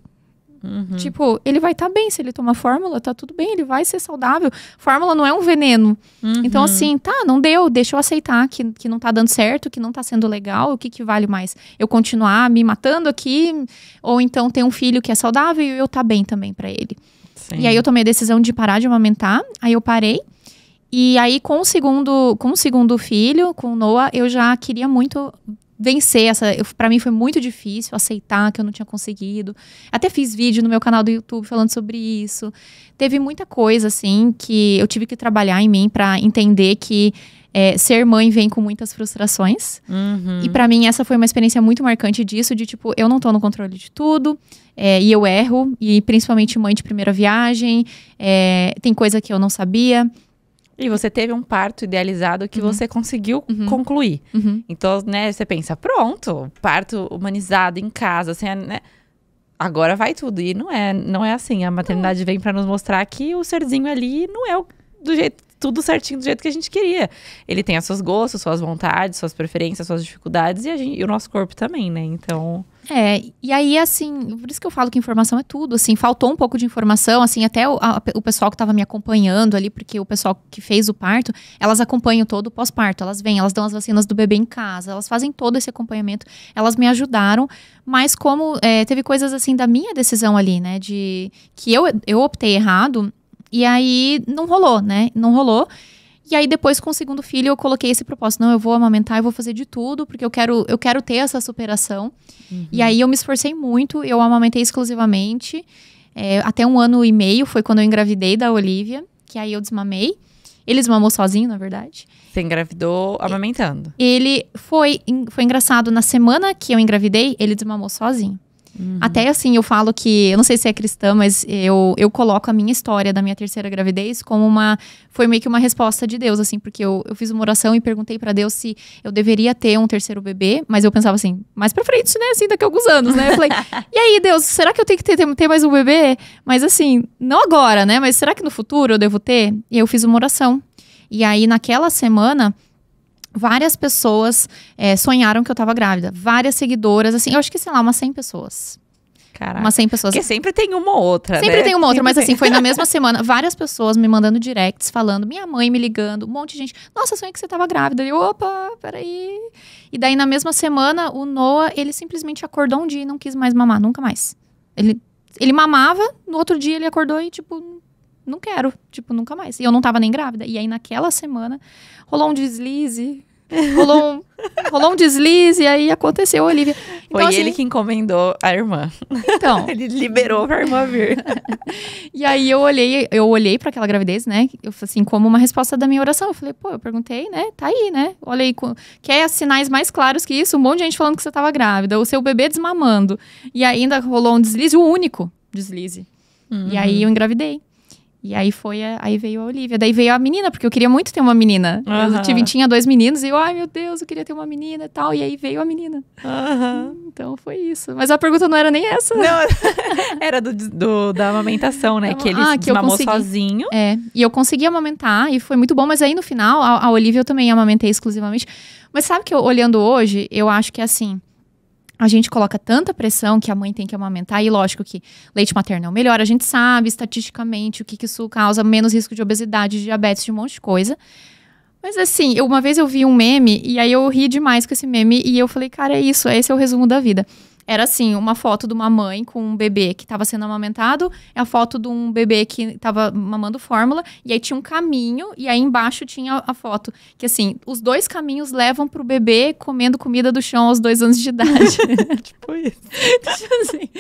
Tipo, ele vai estar bem se ele tomar fórmula, tá tudo bem, ele vai ser saudável. Fórmula não é um veneno. Então, assim, não deu, deixa eu aceitar que não tá dando certo, que não tá sendo legal, o que vale mais? Eu continuar me matando aqui, ou então ter um filho que é saudável e eu tá bem também pra ele. Sim. E aí eu tomei a decisão de parar de amamentar, aí eu parei. E aí, com o segundo filho, com o Noah, eu já queria muito vencer pra mim foi muito difícil aceitar que eu não tinha conseguido. Até fiz vídeo no meu canal do YouTube falando sobre isso. Teve muita coisa, assim, que eu tive que trabalhar em mim pra entender que ser mãe vem com muitas frustrações. E pra mim essa foi uma experiência muito marcante disso, de tipo, eu não tô no controle de tudo, e eu erro, e principalmente mãe de primeira viagem, tem coisa que eu não sabia.
E você teve um parto idealizado que você conseguiu concluir. Então, né, você pensa, pronto, parto humanizado em casa, assim, né? Agora vai tudo. E não é assim. A maternidade vem pra nos mostrar que o serzinho ali não é do jeito, tudo certinho do jeito que a gente queria. Ele tem os seus gostos, suas vontades, suas preferências, suas dificuldades e o nosso corpo também, né? Então...
e aí, assim, por isso que eu falo que informação é tudo, assim, faltou um pouco de informação, assim, até o pessoal que tava me acompanhando ali, porque o pessoal que fez o parto, elas acompanham todo o pós-parto, elas vêm, elas dão as vacinas do bebê em casa, elas fazem todo esse acompanhamento, elas me ajudaram, mas como teve coisas, assim, da minha decisão ali, né, de que eu optei errado, e aí não rolou, né, não rolou. E aí, depois, com o segundo filho, eu coloquei esse propósito. Não, eu vou amamentar, eu vou fazer de tudo, porque eu quero ter essa superação. E aí, eu me esforcei muito, eu amamentei exclusivamente. Até 1 ano e meio foi quando eu engravidei da Olivia, que aí eu desmamei. Ele desmamou sozinho, na verdade.
Você engravidou amamentando?
Ele foi engraçado. Na semana que eu engravidei, ele desmamou sozinho. Até assim, eu falo que, eu não sei se é cristã, mas eu coloco a minha história da minha terceira gravidez como foi meio que uma resposta de Deus, assim, porque eu fiz uma oração e perguntei pra Deus se eu deveria ter um terceiro bebê, mas eu pensava assim, mais pra frente, né, assim, daqui a alguns anos, né, eu falei, e aí, Deus, será que eu tenho que ter mais um bebê? Mas assim, não agora, né, mas será que no futuro eu devo ter? E eu fiz uma oração, e aí naquela semana, várias pessoas sonharam que eu tava grávida. Várias seguidoras, assim, eu acho que, sei lá, umas 100 pessoas.
Caraca.
Umas 100 pessoas.
Porque sempre tem uma ou outra,
Sempre
né?
tem uma outra,
Sempre
mas assim, foi na mesma semana. Várias pessoas me mandando directs, falando, minha mãe me ligando, um monte de gente. Nossa, sonhei que você tava grávida. E eu, opa, peraí. E daí, na mesma semana, o Noah, ele simplesmente acordou um dia e não quis mais mamar, nunca mais. Ele mamava, no outro dia ele acordou e, tipo, não quero, tipo, nunca mais. E eu não tava nem grávida. E aí, naquela semana, rolou um deslize. Rolou um deslize e aí aconteceu, Olivia. Então,
foi ele que encomendou a irmã.
Então.
Ele liberou pra irmã vir.
E aí eu olhei pra aquela gravidez, né? Eu assim, como uma resposta da minha oração. Eu falei, pô, eu perguntei, né? Tá aí, né? Olha aí, quer sinais mais claros que isso? Um monte de gente falando que você tava grávida, o seu bebê desmamando. E ainda rolou um deslize, o único deslize. E aí eu engravidei. E aí aí veio a Olivia. Daí veio a menina, porque eu queria muito ter uma menina. Eu tinha 2 meninos e eu, ai meu Deus, eu queria ter uma menina e tal. E aí veio a menina. Então foi isso. Mas a pergunta não era nem essa.
Não, era da amamentação, né? Que ele desmamou sozinho.
E eu consegui amamentar e foi muito bom. Mas aí no final, a Olivia eu também amamentei exclusivamente. Mas sabe que olhando hoje, eu acho que assim... A gente coloca tanta pressão que a mãe tem que amamentar. E lógico que leite materno é o melhor. A gente sabe estatisticamente o que isso causa. Menos risco de obesidade, de diabetes, de um monte de coisa. Mas assim, uma vez eu vi um meme. E aí eu ri demais com esse meme. E eu falei, cara, é isso. Esse é o resumo da vida. Era assim, uma foto de uma mãe com um bebê que estava sendo amamentado. É a foto de um bebê que estava mamando fórmula. E aí tinha um caminho. E aí embaixo tinha a foto. Que assim, os 2 caminhos levam pro bebê comendo comida do chão aos 2 anos de idade.
Tipo isso.
Tipo assim,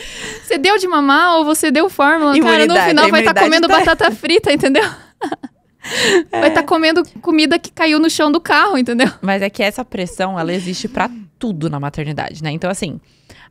você deu de mamar ou você deu fórmula? Cara, no final vai estar comendo batata frita, entendeu? Vai estar comendo comida que caiu no chão do carro, entendeu?
Mas é que essa pressão, ela existe pra tudo na maternidade, né? Então assim...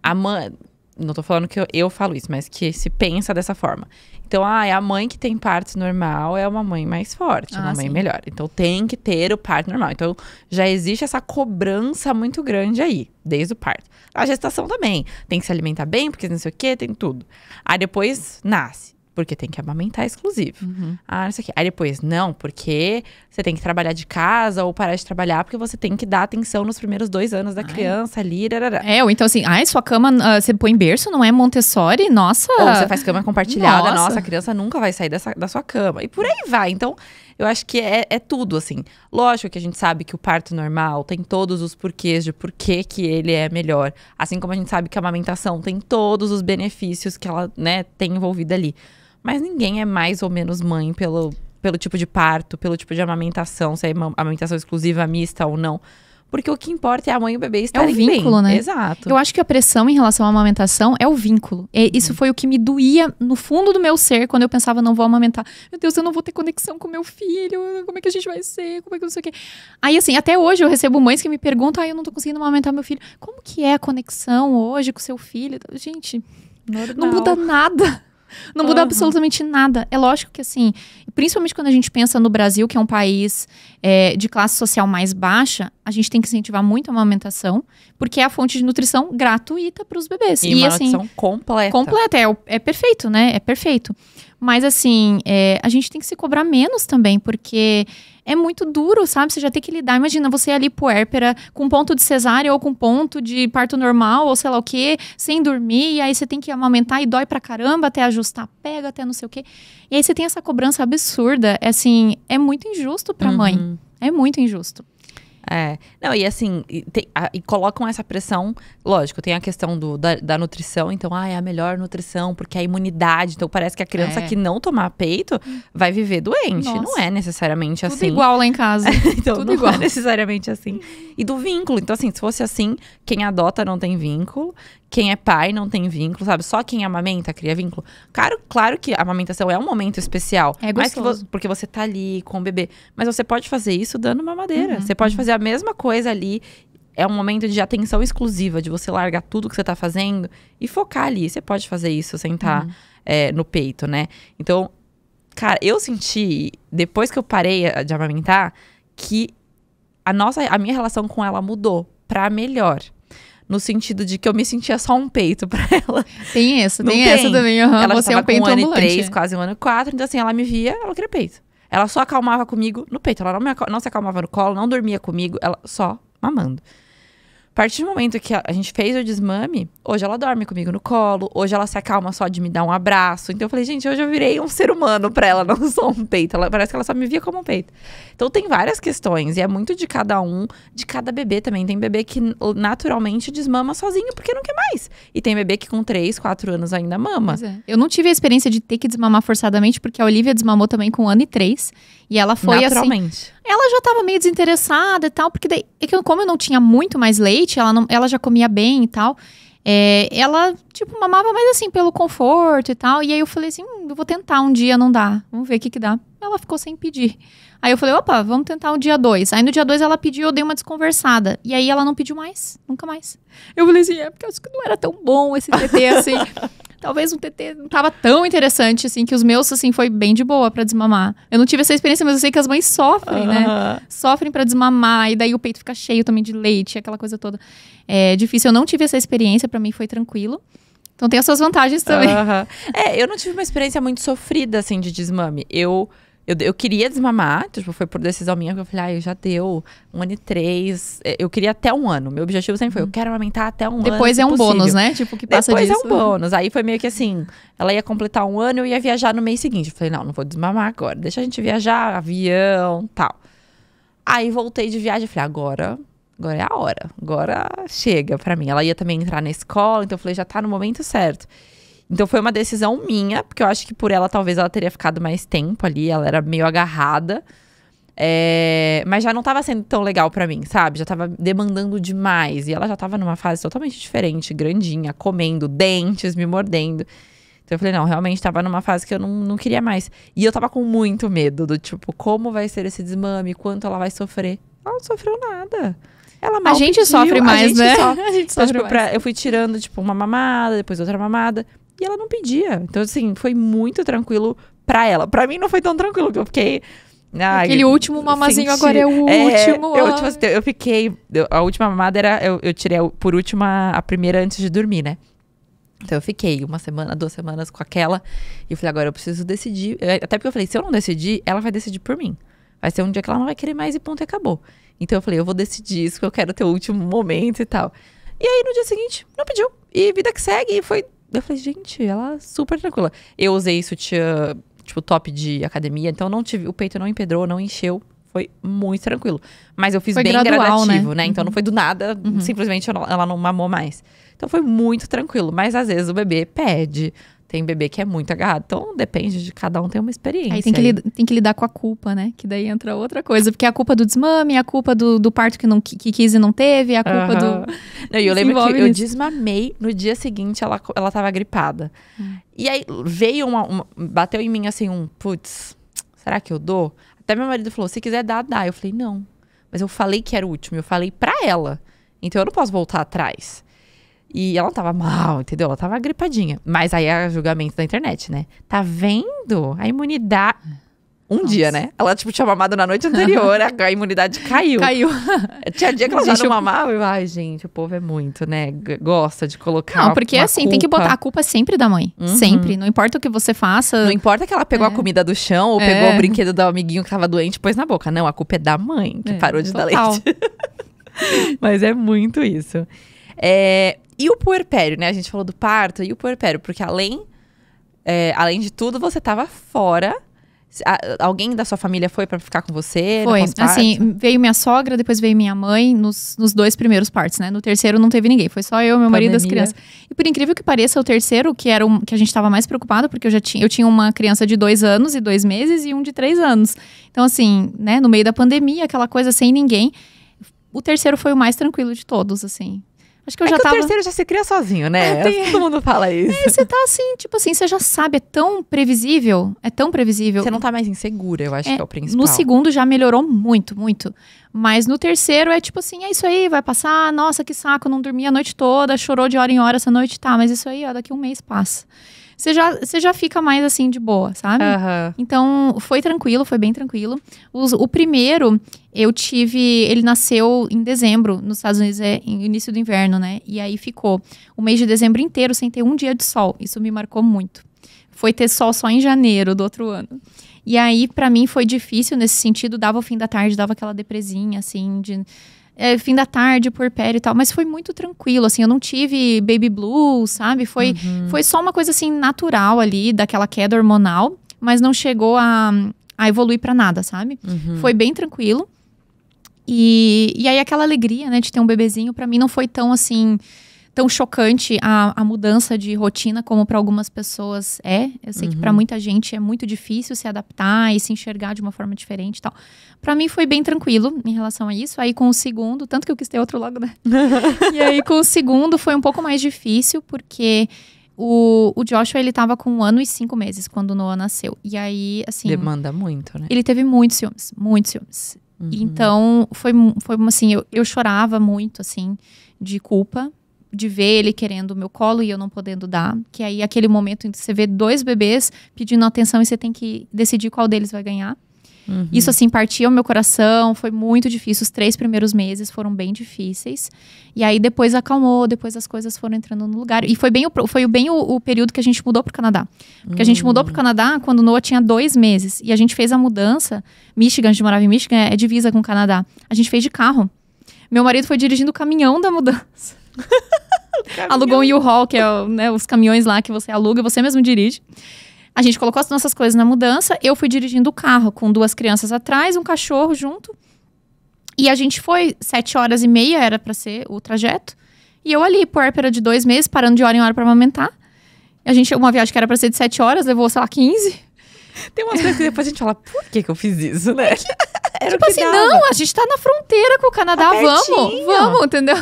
A mãe, Não tô falando que eu falo isso, mas que se pensa dessa forma. Então, a mãe que tem parto normal é uma mãe mais forte, uma mãe melhor. Então, tem que ter o parto normal. Então, já existe essa cobrança muito grande aí, desde o parto. A gestação também. Tem que se alimentar bem, porque não sei o quê, tem tudo. Aí, depois, nasce. Porque tem que amamentar exclusivo. Não sei o quê. Aí depois, não, porque você tem que trabalhar de casa ou parar de trabalhar, porque você tem que dar atenção nos primeiros 2 anos da criança ali. Rarará.
Ou então assim, sua cama, você põe berço, não é Montessori? Nossa!
Ou você faz cama compartilhada, nossa, a criança nunca vai sair da sua cama. E por aí vai. Então, eu acho que é tudo, assim. Lógico que a gente sabe que o parto normal tem todos os porquês de por que ele é melhor. Assim como a gente sabe que a amamentação tem todos os benefícios que ela, né, tem envolvida ali. Mas ninguém é mais ou menos mãe pelo tipo de parto, pelo tipo de amamentação, se é amamentação exclusiva, mista ou não. Porque o que importa é a mãe e o bebê estarem bem.
É o vínculo, né?
Exato.
Eu acho que a pressão em relação à amamentação é o vínculo. Isso foi o que me doía no fundo do meu ser, quando eu pensava, não vou amamentar. Meu Deus, eu não vou ter conexão com meu filho. Como é que a gente vai ser? Como é que não sei o quê? Aí, assim, até hoje eu recebo mães que me perguntam, eu não tô conseguindo amamentar meu filho. Como que é a conexão hoje com seu filho? Gente, não muda nada. Não muda absolutamente nada. É lógico que, assim, principalmente quando a gente pensa no Brasil, que é um país de classe social mais baixa, a gente tem que incentivar muito a amamentação, porque é a fonte de nutrição gratuita para os bebês.
E uma nutrição completa.
Completa, é perfeito, né? É perfeito. Mas, assim, a gente tem que se cobrar menos também, porque é muito duro, sabe? Você já tem que lidar. Imagina, você ali puérpera, com ponto de cesárea ou com ponto de parto normal, ou sei lá o quê, sem dormir, e aí você tem que amamentar e dói pra caramba até ajustar, pega até não sei o quê. E aí você tem essa cobrança absurda. Assim, é muito injusto pra mãe. É muito injusto.
Não, e assim, e colocam essa pressão, lógico, tem a questão da nutrição, então, é a melhor nutrição, porque a imunidade, então parece que a criança que não tomar peito vai viver doente, não é necessariamente assim.
Tudo igual lá em casa,
então
tudo
não
igual.
É necessariamente assim. E do vínculo, então assim, se fosse assim, quem adota não tem vínculo, quem é pai não tem vínculo, sabe? Só quem amamenta cria vínculo. Claro que a amamentação é um momento especial.
É gostoso.
Porque você tá ali com o bebê. Mas você pode fazer isso dando mamadeira. Você pode fazer a mesma coisa ali. É um momento de atenção exclusiva, de você largar tudo que você tá fazendo e focar ali. Você pode fazer isso sem estar no peito, né? Então, cara, eu senti, depois que eu parei de amamentar, que a minha relação com ela mudou pra melhor. No sentido de que eu me sentia só um peito pra ela.
Tem essa também.
Ela
você é um peito
ambulante. 1 ano e 3,
ambulante.
quase 1 ano e 4. Então assim, ela me via, ela queria peito. Ela só acalmava comigo no peito. Ela não se acalmava no colo, não dormia comigo. Ela só mamando. A partir do momento que a gente fez o desmame, hoje ela dorme comigo no colo. Hoje ela se acalma só de me dar um abraço. Então eu falei, gente, hoje eu virei um ser humano pra ela, não só um peito. Parece que ela só me via como um peito. Então tem várias questões. E é muito de cada um, de cada bebê também. Tem bebê que naturalmente desmama sozinho porque não quer mais. E tem bebê que com 3, 4 anos ainda mama.
Pois é. Eu não tive a experiência de ter que desmamar forçadamente, porque a Olivia desmamou também com 1 ano e 3. E ela foi
naturalmente.
Assim, ela já tava meio desinteressada e tal, porque daí, como eu não tinha muito mais leite, ela já comia bem e tal. Ela, tipo, mamava mais assim, pelo conforto e tal. E aí eu falei assim, eu vou tentar um dia, não dá. Vamos ver o que dá. Ela ficou sem pedir. Aí eu falei, opa, vamos tentar o dia 2. Aí no dia 2 ela pediu, eu dei uma desconversada. E aí ela não pediu mais, nunca mais. Eu falei assim, porque eu acho que não era tão bom esse TT, assim. Talvez um TT não tava tão interessante, assim, que os meus, assim, foi bem de boa pra desmamar. Eu não tive essa experiência, mas eu sei que as mães sofrem, né? Sofrem pra desmamar, e daí o peito fica cheio também de leite, aquela coisa toda. É difícil, eu não tive essa experiência, pra mim foi tranquilo. Então tem as suas vantagens também.
Eu não tive uma experiência muito sofrida, assim, de desmame. Eu queria desmamar, tipo, foi por decisão minha, que eu falei, já deu 1 ano e 3. Eu queria até 1 ano. Meu objetivo sempre foi, eu quero amamentar até 1 ano.
Depois é um bônus, né? Tipo, que passa
Depois
disso.
É um bônus. Aí foi meio que assim, ela ia completar 1 ano, eu ia viajar no mês seguinte. Eu falei, não vou desmamar agora. Deixa a gente viajar, avião, tal. Aí voltei de viagem, eu falei, agora é a hora. Agora chega pra mim. Ela ia também entrar na escola, então eu falei, já tá no momento certo. Então foi uma decisão minha, porque eu acho que por ela, talvez ela teria ficado mais tempo ali, ela era meio agarrada. Mas já não tava sendo tão legal pra mim, sabe? Já tava demandando demais. E ela já tava numa fase totalmente diferente, grandinha, comendo, dentes, me mordendo. Então eu falei, não, realmente tava numa fase que eu não queria mais. E eu tava com muito medo do tipo, como vai ser esse desmame, quanto ela vai sofrer. Ela não sofreu nada. Ela mal
A gente
pediu,
sofre mais, né?
A gente sofre mais. Eu fui tirando, tipo, uma mamada, depois outra mamada. E ela não pedia. Então, assim, foi muito tranquilo pra ela. Pra mim não foi tão tranquilo, que eu fiquei...
Aquele último mamazinho agora é o último.
Eu fiquei... A última mamada era... Eu tirei por último a primeira antes de dormir, né? Então eu fiquei 1 semana, 2 semanas com aquela. E eu falei, agora eu preciso decidir. Até porque eu falei, se eu não decidir, ela vai decidir por mim. Vai ser um dia que ela não vai querer mais e ponto, e acabou. Então eu falei, eu vou decidir isso, que eu quero ter o último momento e tal. E aí no dia seguinte, não pediu. E vida que segue, e foi... Eu falei, gente, ela super tranquila. Eu usei sutiã, tipo, top de academia, então não tive, o peito não empedrou, não encheu. Foi muito tranquilo. Mas eu fiz bem
gradual,
gradativo, né? Então não foi do nada, simplesmente ela não mamou mais. Então foi muito tranquilo. Mas às vezes o bebê pede. Tem bebê que é muito agarrado. Então depende de cada um, tem uma experiência.
Aí tem que lidar com a culpa, né? Que daí entra outra coisa. Porque é a culpa do desmame, é a culpa do parto que quis e não teve, é a culpa do...
Não, e eu lembro que eu desmamei, no dia seguinte ela tava gripada. E aí veio bateu em mim assim putz, será que eu dou? Até meu marido falou, se quiser dar, dá. Eu falei, não. Mas eu falei que era o último, eu falei pra ela. Então eu não posso voltar atrás. E ela não tava mal, entendeu? Ela tava gripadinha. Mas aí é julgamento da internet, né? Tá vendo? A imunidade... dia, né? Ela, tipo, tinha mamado na noite anterior, a imunidade caiu. Tinha dia que ela já não mamava. Ai, gente, o povo é muito, né? Gosta de colocar.
Não, porque assim,
culpa.
Tem que botar a culpa sempre da mãe. Sempre. Não importa o que você faça.
Não importa que ela pegou a comida do chão ou pegou o brinquedo do amiguinho que tava doente e pôs na boca. Não, a culpa é da mãe, que parou de dar leite. Mas é muito isso. E o puerpério, né? A gente falou do parto e o puerpério, porque além de tudo, você tava fora. Alguém da sua família foi pra ficar com você?
Foi, assim, veio minha sogra, depois veio minha mãe nos 2 primeiros partos, né? No terceiro não teve ninguém, foi só eu, meu marido e as crianças. E por incrível que pareça, o terceiro, que era que a gente tava mais preocupado, porque eu tinha uma criança de 2 anos e 2 meses e um de 3 anos. Então assim, né, no meio da pandemia, aquela coisa sem ninguém, o terceiro foi o mais tranquilo de todos, assim. Acho que eu já tava... o terceiro
já se cria sozinho, né? Todo mundo fala isso.
Você tá assim, tipo assim, você já sabe, é tão previsível. Você
não tá mais insegura, eu acho que é o principal.
No segundo já melhorou muito, muito. Mas no terceiro é tipo assim, é isso aí, vai passar, nossa, que saco, não dormi a noite toda, chorou de hora em hora essa noite, tá, mas isso aí, ó, daqui 1 mês passa. Você já fica mais assim, de boa, sabe? Então, foi tranquilo, foi bem tranquilo. O primeiro, ele nasceu em dezembro, nos Estados Unidos, início do inverno, né? E aí ficou o mês de dezembro inteiro sem ter um dia de sol. Isso me marcou muito. Foi ter sol só em janeiro do outro ano. E aí, pra mim, foi difícil nesse sentido. Dava o fim da tarde, dava aquela depresinha, assim, de... fim da tarde, puerpério e tal, mas foi muito tranquilo, assim, eu não tive baby blues, sabe? Foi só uma coisa, assim, natural ali, daquela queda hormonal, mas não chegou a evoluir pra nada, sabe? Foi bem tranquilo. E aí aquela alegria, né, de ter um bebezinho, pra mim não foi tão, assim, tão chocante a mudança de rotina como para algumas pessoas é. Eu sei que para muita gente é muito difícil se adaptar e se enxergar de uma forma diferente e tal. Para mim foi bem tranquilo em relação a isso. Aí com o segundo, tanto que eu quis ter outro logo, né? E aí com o segundo foi um pouco mais difícil, porque o Joshua, ele tava com 1 ano e 5 meses quando o Noah nasceu. E aí, assim...
demanda muito, né?
Ele teve muitos ciúmes, muitos ciúmes. Então, foi assim, eu chorava muito, assim, de culpa, de ver ele querendo o meu colo e eu não podendo dar. Que aí, aquele momento em que você vê 2 bebês pedindo atenção e você tem que decidir qual deles vai ganhar. Isso, assim, partia o meu coração, foi muito difícil. Os 3 primeiros meses foram bem difíceis. E aí, depois acalmou, depois as coisas foram entrando no lugar. E foi bem o período que a gente mudou pro Canadá. Porque a gente mudou pro Canadá quando o Noah tinha 2 meses. E a gente fez a mudança. Michigan, a gente morava em Michigan, é divisa com o Canadá. A gente fez de carro. Meu marido foi dirigindo o caminhão da mudança. Alugou um U-Haul, que é, né, os caminhões lá que você aluga, você mesmo dirige. A gente colocou as nossas coisas na mudança, eu fui dirigindo o carro com 2 crianças atrás, um cachorro junto. E a gente foi 7h30, era pra ser o trajeto. E eu ali, puérpera de 2 meses, parando de hora em hora pra amamentar. Uma viagem que era pra ser de 7 horas, levou, sei lá, 15.
Tem umas coisas que depois a gente fala, por que eu fiz isso, né?
Tipo assim, não, a gente tá na fronteira com o Canadá, vamos, entendeu?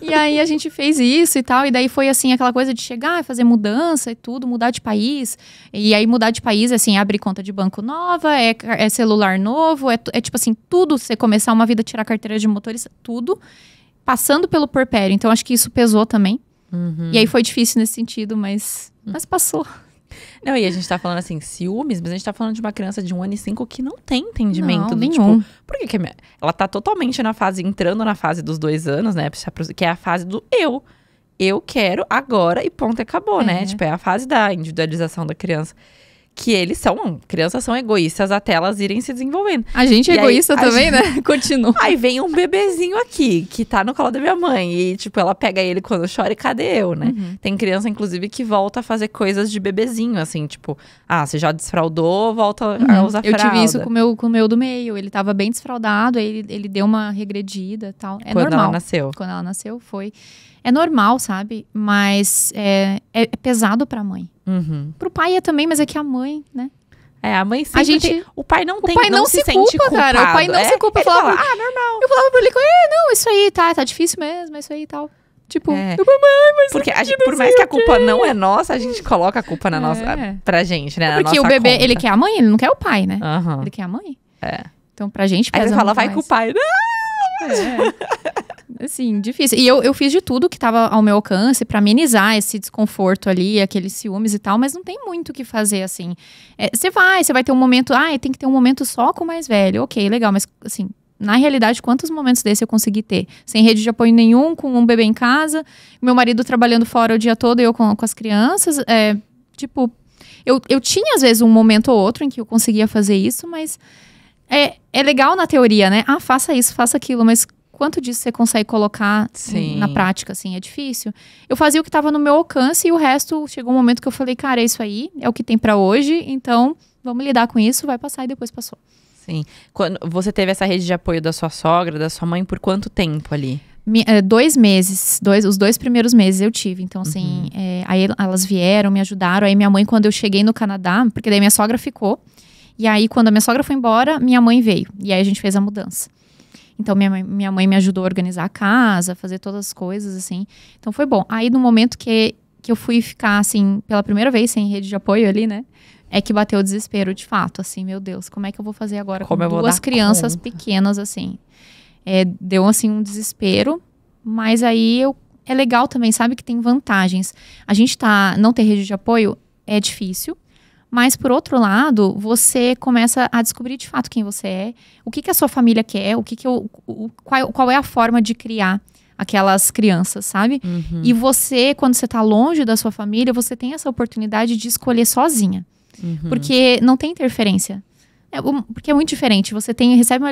E aí a gente fez isso e tal, e daí foi assim, aquela coisa de chegar, fazer mudança e tudo, mudar de país. E aí mudar de país, assim, abrir conta de banco nova, é celular novo, é tipo assim, tudo, você começar uma vida, tirar carteira de motorista, tudo, passando pelo puerpério. Então acho que isso pesou também. E aí foi difícil nesse sentido, mas passou.
Não, e a gente tá falando assim, ciúmes, mas a gente tá falando de uma criança de 1 ano e 5 que não tem entendimento.
Não, nenhum.
Tipo, por que ela tá totalmente entrando na fase dos 2 anos, né? Que é a fase do eu. Eu quero agora e ponto, acabou, né? Tipo, é a fase da individualização da criança. Que crianças são egoístas até elas irem se desenvolvendo.
A gente é egoísta também, né? Continua.
Aí vem um bebezinho aqui, que tá no colo da minha mãe. E, tipo, ela pega ele quando chora e cadê eu, né? Tem criança, inclusive, que volta a fazer coisas de bebezinho, assim, tipo... você já desfraldou, volta a usar fralda.
Eu tive isso com o meu do meio. Ele tava bem desfraldado, aí ele deu uma regredida e tal. É
quando
normal.
Ela nasceu.
Quando ela nasceu, foi... É normal, sabe? Mas é pesado pra mãe. Pro pai é também, mas é que a mãe, né?
A mãe sempre o pai não se sente culpado.
Cara. O pai não se culpa.
Normal. Eu
falava pra ele, não, isso aí, tá difícil mesmo, é isso aí e tal. Tipo,
mas porque por mais que a culpa não é nossa, a gente coloca a culpa na nossa, pra gente, né?
Porque o bebê,
conta.
ele quer a mãe, ele não quer o pai, né? Ele quer a mãe. Então, pra gente pesa.
Aí você fala, vai com o pai.
Assim, difícil. E eu fiz de tudo que tava ao meu alcance pra amenizar esse desconforto ali, aqueles ciúmes e tal, mas não tem muito o que fazer, assim. Você vai ter um momento, tem que ter um momento só com o mais velho. Ok, legal, mas assim, na realidade, quantos momentos desse eu consegui ter? Sem rede de apoio nenhum, com um bebê em casa, meu marido trabalhando fora o dia todo e eu com as crianças. Tipo, eu tinha às vezes um momento ou outro em que eu conseguia fazer isso, mas é legal na teoria, né? Faça isso, faça aquilo, mas quanto disso você consegue colocar na prática, assim, é difícil. Eu fazia o que estava no meu alcance e o resto, chegou um momento que eu falei, cara, é isso aí, é o que tem pra hoje, então vamos lidar com isso, vai passar e depois passou. Sim.
Quando você teve essa rede de apoio da sua sogra, da sua mãe, por quanto tempo ali?
2 meses, os 2 primeiros meses eu tive, então assim, aí elas vieram, me ajudaram, aí minha mãe, quando eu cheguei no Canadá, porque daí minha sogra ficou, e aí quando a minha sogra foi embora, minha mãe veio, e aí a gente fez a mudança. Então, minha mãe me ajudou a organizar a casa, fazer todas as coisas, assim. Então, foi bom. Aí, no momento que eu fui ficar, assim, pela primeira vez, sem rede de apoio ali, né? É que bateu o desespero, de fato, assim. Meu Deus, como é que eu vou fazer agora com 2 crianças pequenas, assim? Deu, assim, um desespero. Mas aí, é legal também, sabe? Que tem vantagens. A gente não ter rede de apoio é difícil. Mas, por outro lado, você começa a descobrir de fato quem você é, o que a sua família quer, qual é a forma de criar aquelas crianças, sabe? E você, quando você tá longe da sua família, você tem essa oportunidade de escolher sozinha. Porque não tem interferência. Porque é muito diferente. Você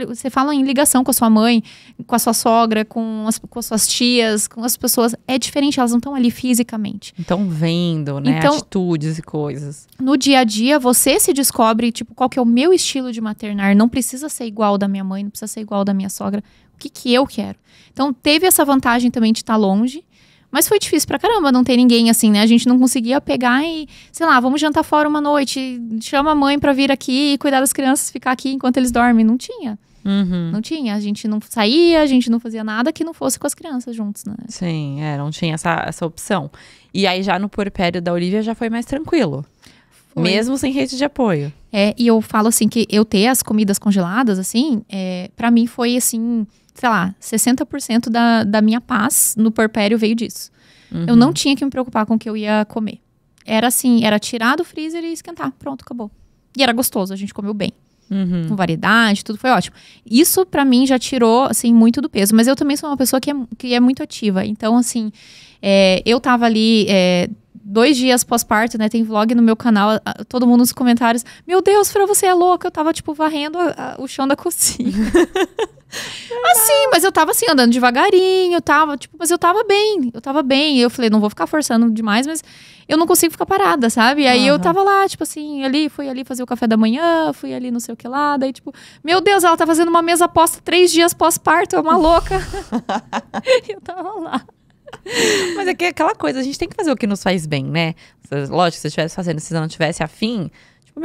você fala em ligação com a sua mãe, com a sua sogra, com as suas tias, com as pessoas. É diferente, elas não estão ali fisicamente.
Então vendo, né? Então, atitudes e coisas.
No dia a dia, você se descobre, tipo, qual que é o meu estilo de maternar. Não precisa ser igual ao da minha mãe, não precisa ser igual ao da minha sogra. O que eu quero? Então, teve essa vantagem também de estar longe. Mas foi difícil pra caramba, não ter ninguém assim, né? A gente não conseguia pegar e, sei lá, vamos jantar fora uma noite, chama a mãe pra vir aqui e cuidar das crianças, ficar aqui enquanto eles dormem. Não tinha. Não tinha. A gente não saía, a gente não fazia nada que não fosse com as crianças juntos, né?
Sim, não tinha essa opção. E aí já no puerpério da Olivia já foi mais tranquilo. Foi. Mesmo sem rede de apoio.
E eu falo assim que eu ter as comidas congeladas, assim, pra mim foi assim... sei lá, 60% da minha paz no puerpério veio disso. Eu não tinha que me preocupar com o que eu ia comer. Era assim, era tirar do freezer e esquentar. Pronto, acabou. E era gostoso, a gente comeu bem. Com variedade, tudo foi ótimo. Isso, pra mim, já tirou, assim, muito do peso. Mas eu também sou uma pessoa que é muito ativa. Então, assim, eu tava ali... 2 dias pós-parto, né? Tem vlog no meu canal, todo mundo nos comentários. Meu Deus, Fran, você é louca. Eu tava, tipo, varrendo o chão da cozinha. Assim, mas eu tava assim, andando devagarinho, mas eu tava bem. Eu falei, não vou ficar forçando demais, mas eu não consigo ficar parada, sabe? E aí eu tava lá, tipo assim, fui ali fazer o café da manhã, fui ali não sei o que lá, daí tipo, meu Deus, ela tá fazendo uma mesa posta 3 dias pós-parto, é uma louca. Eu tava lá.
Mas é que aquela coisa, a gente tem que fazer o que nos faz bem, né? Lógico, se você estivesse fazendo, se não tivesse afim, tipo,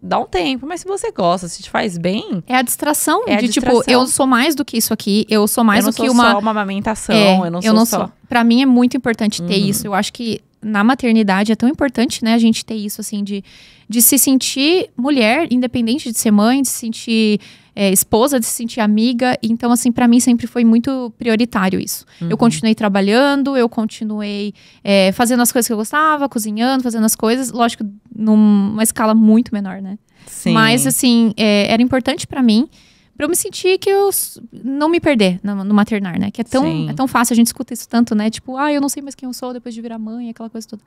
dá um tempo. Mas se você gosta, se te faz bem...
É a distração
É a
de,
distração.
tipo, eu sou mais do que isso aqui. Eu sou mais
eu não
do que
sou
uma...
só uma amamentação, eu não sou só...
Pra mim é muito importante ter isso. Eu acho que na maternidade é tão importante, né, a gente ter isso, assim, de se sentir mulher, independente de ser mãe, de se sentir esposa, de se sentir amiga. Então, assim, pra mim sempre foi muito prioritário isso. Eu continuei trabalhando, eu continuei fazendo as coisas que eu gostava, cozinhando, fazendo as coisas, lógico, numa escala muito menor, né?
Sim.
Mas, assim, era importante pra mim, pra eu me sentir que eu não me perder no maternar, né? Que é tão fácil, a gente escuta isso tanto, né? Tipo, eu não sei mais quem eu sou depois de virar mãe, aquela coisa toda.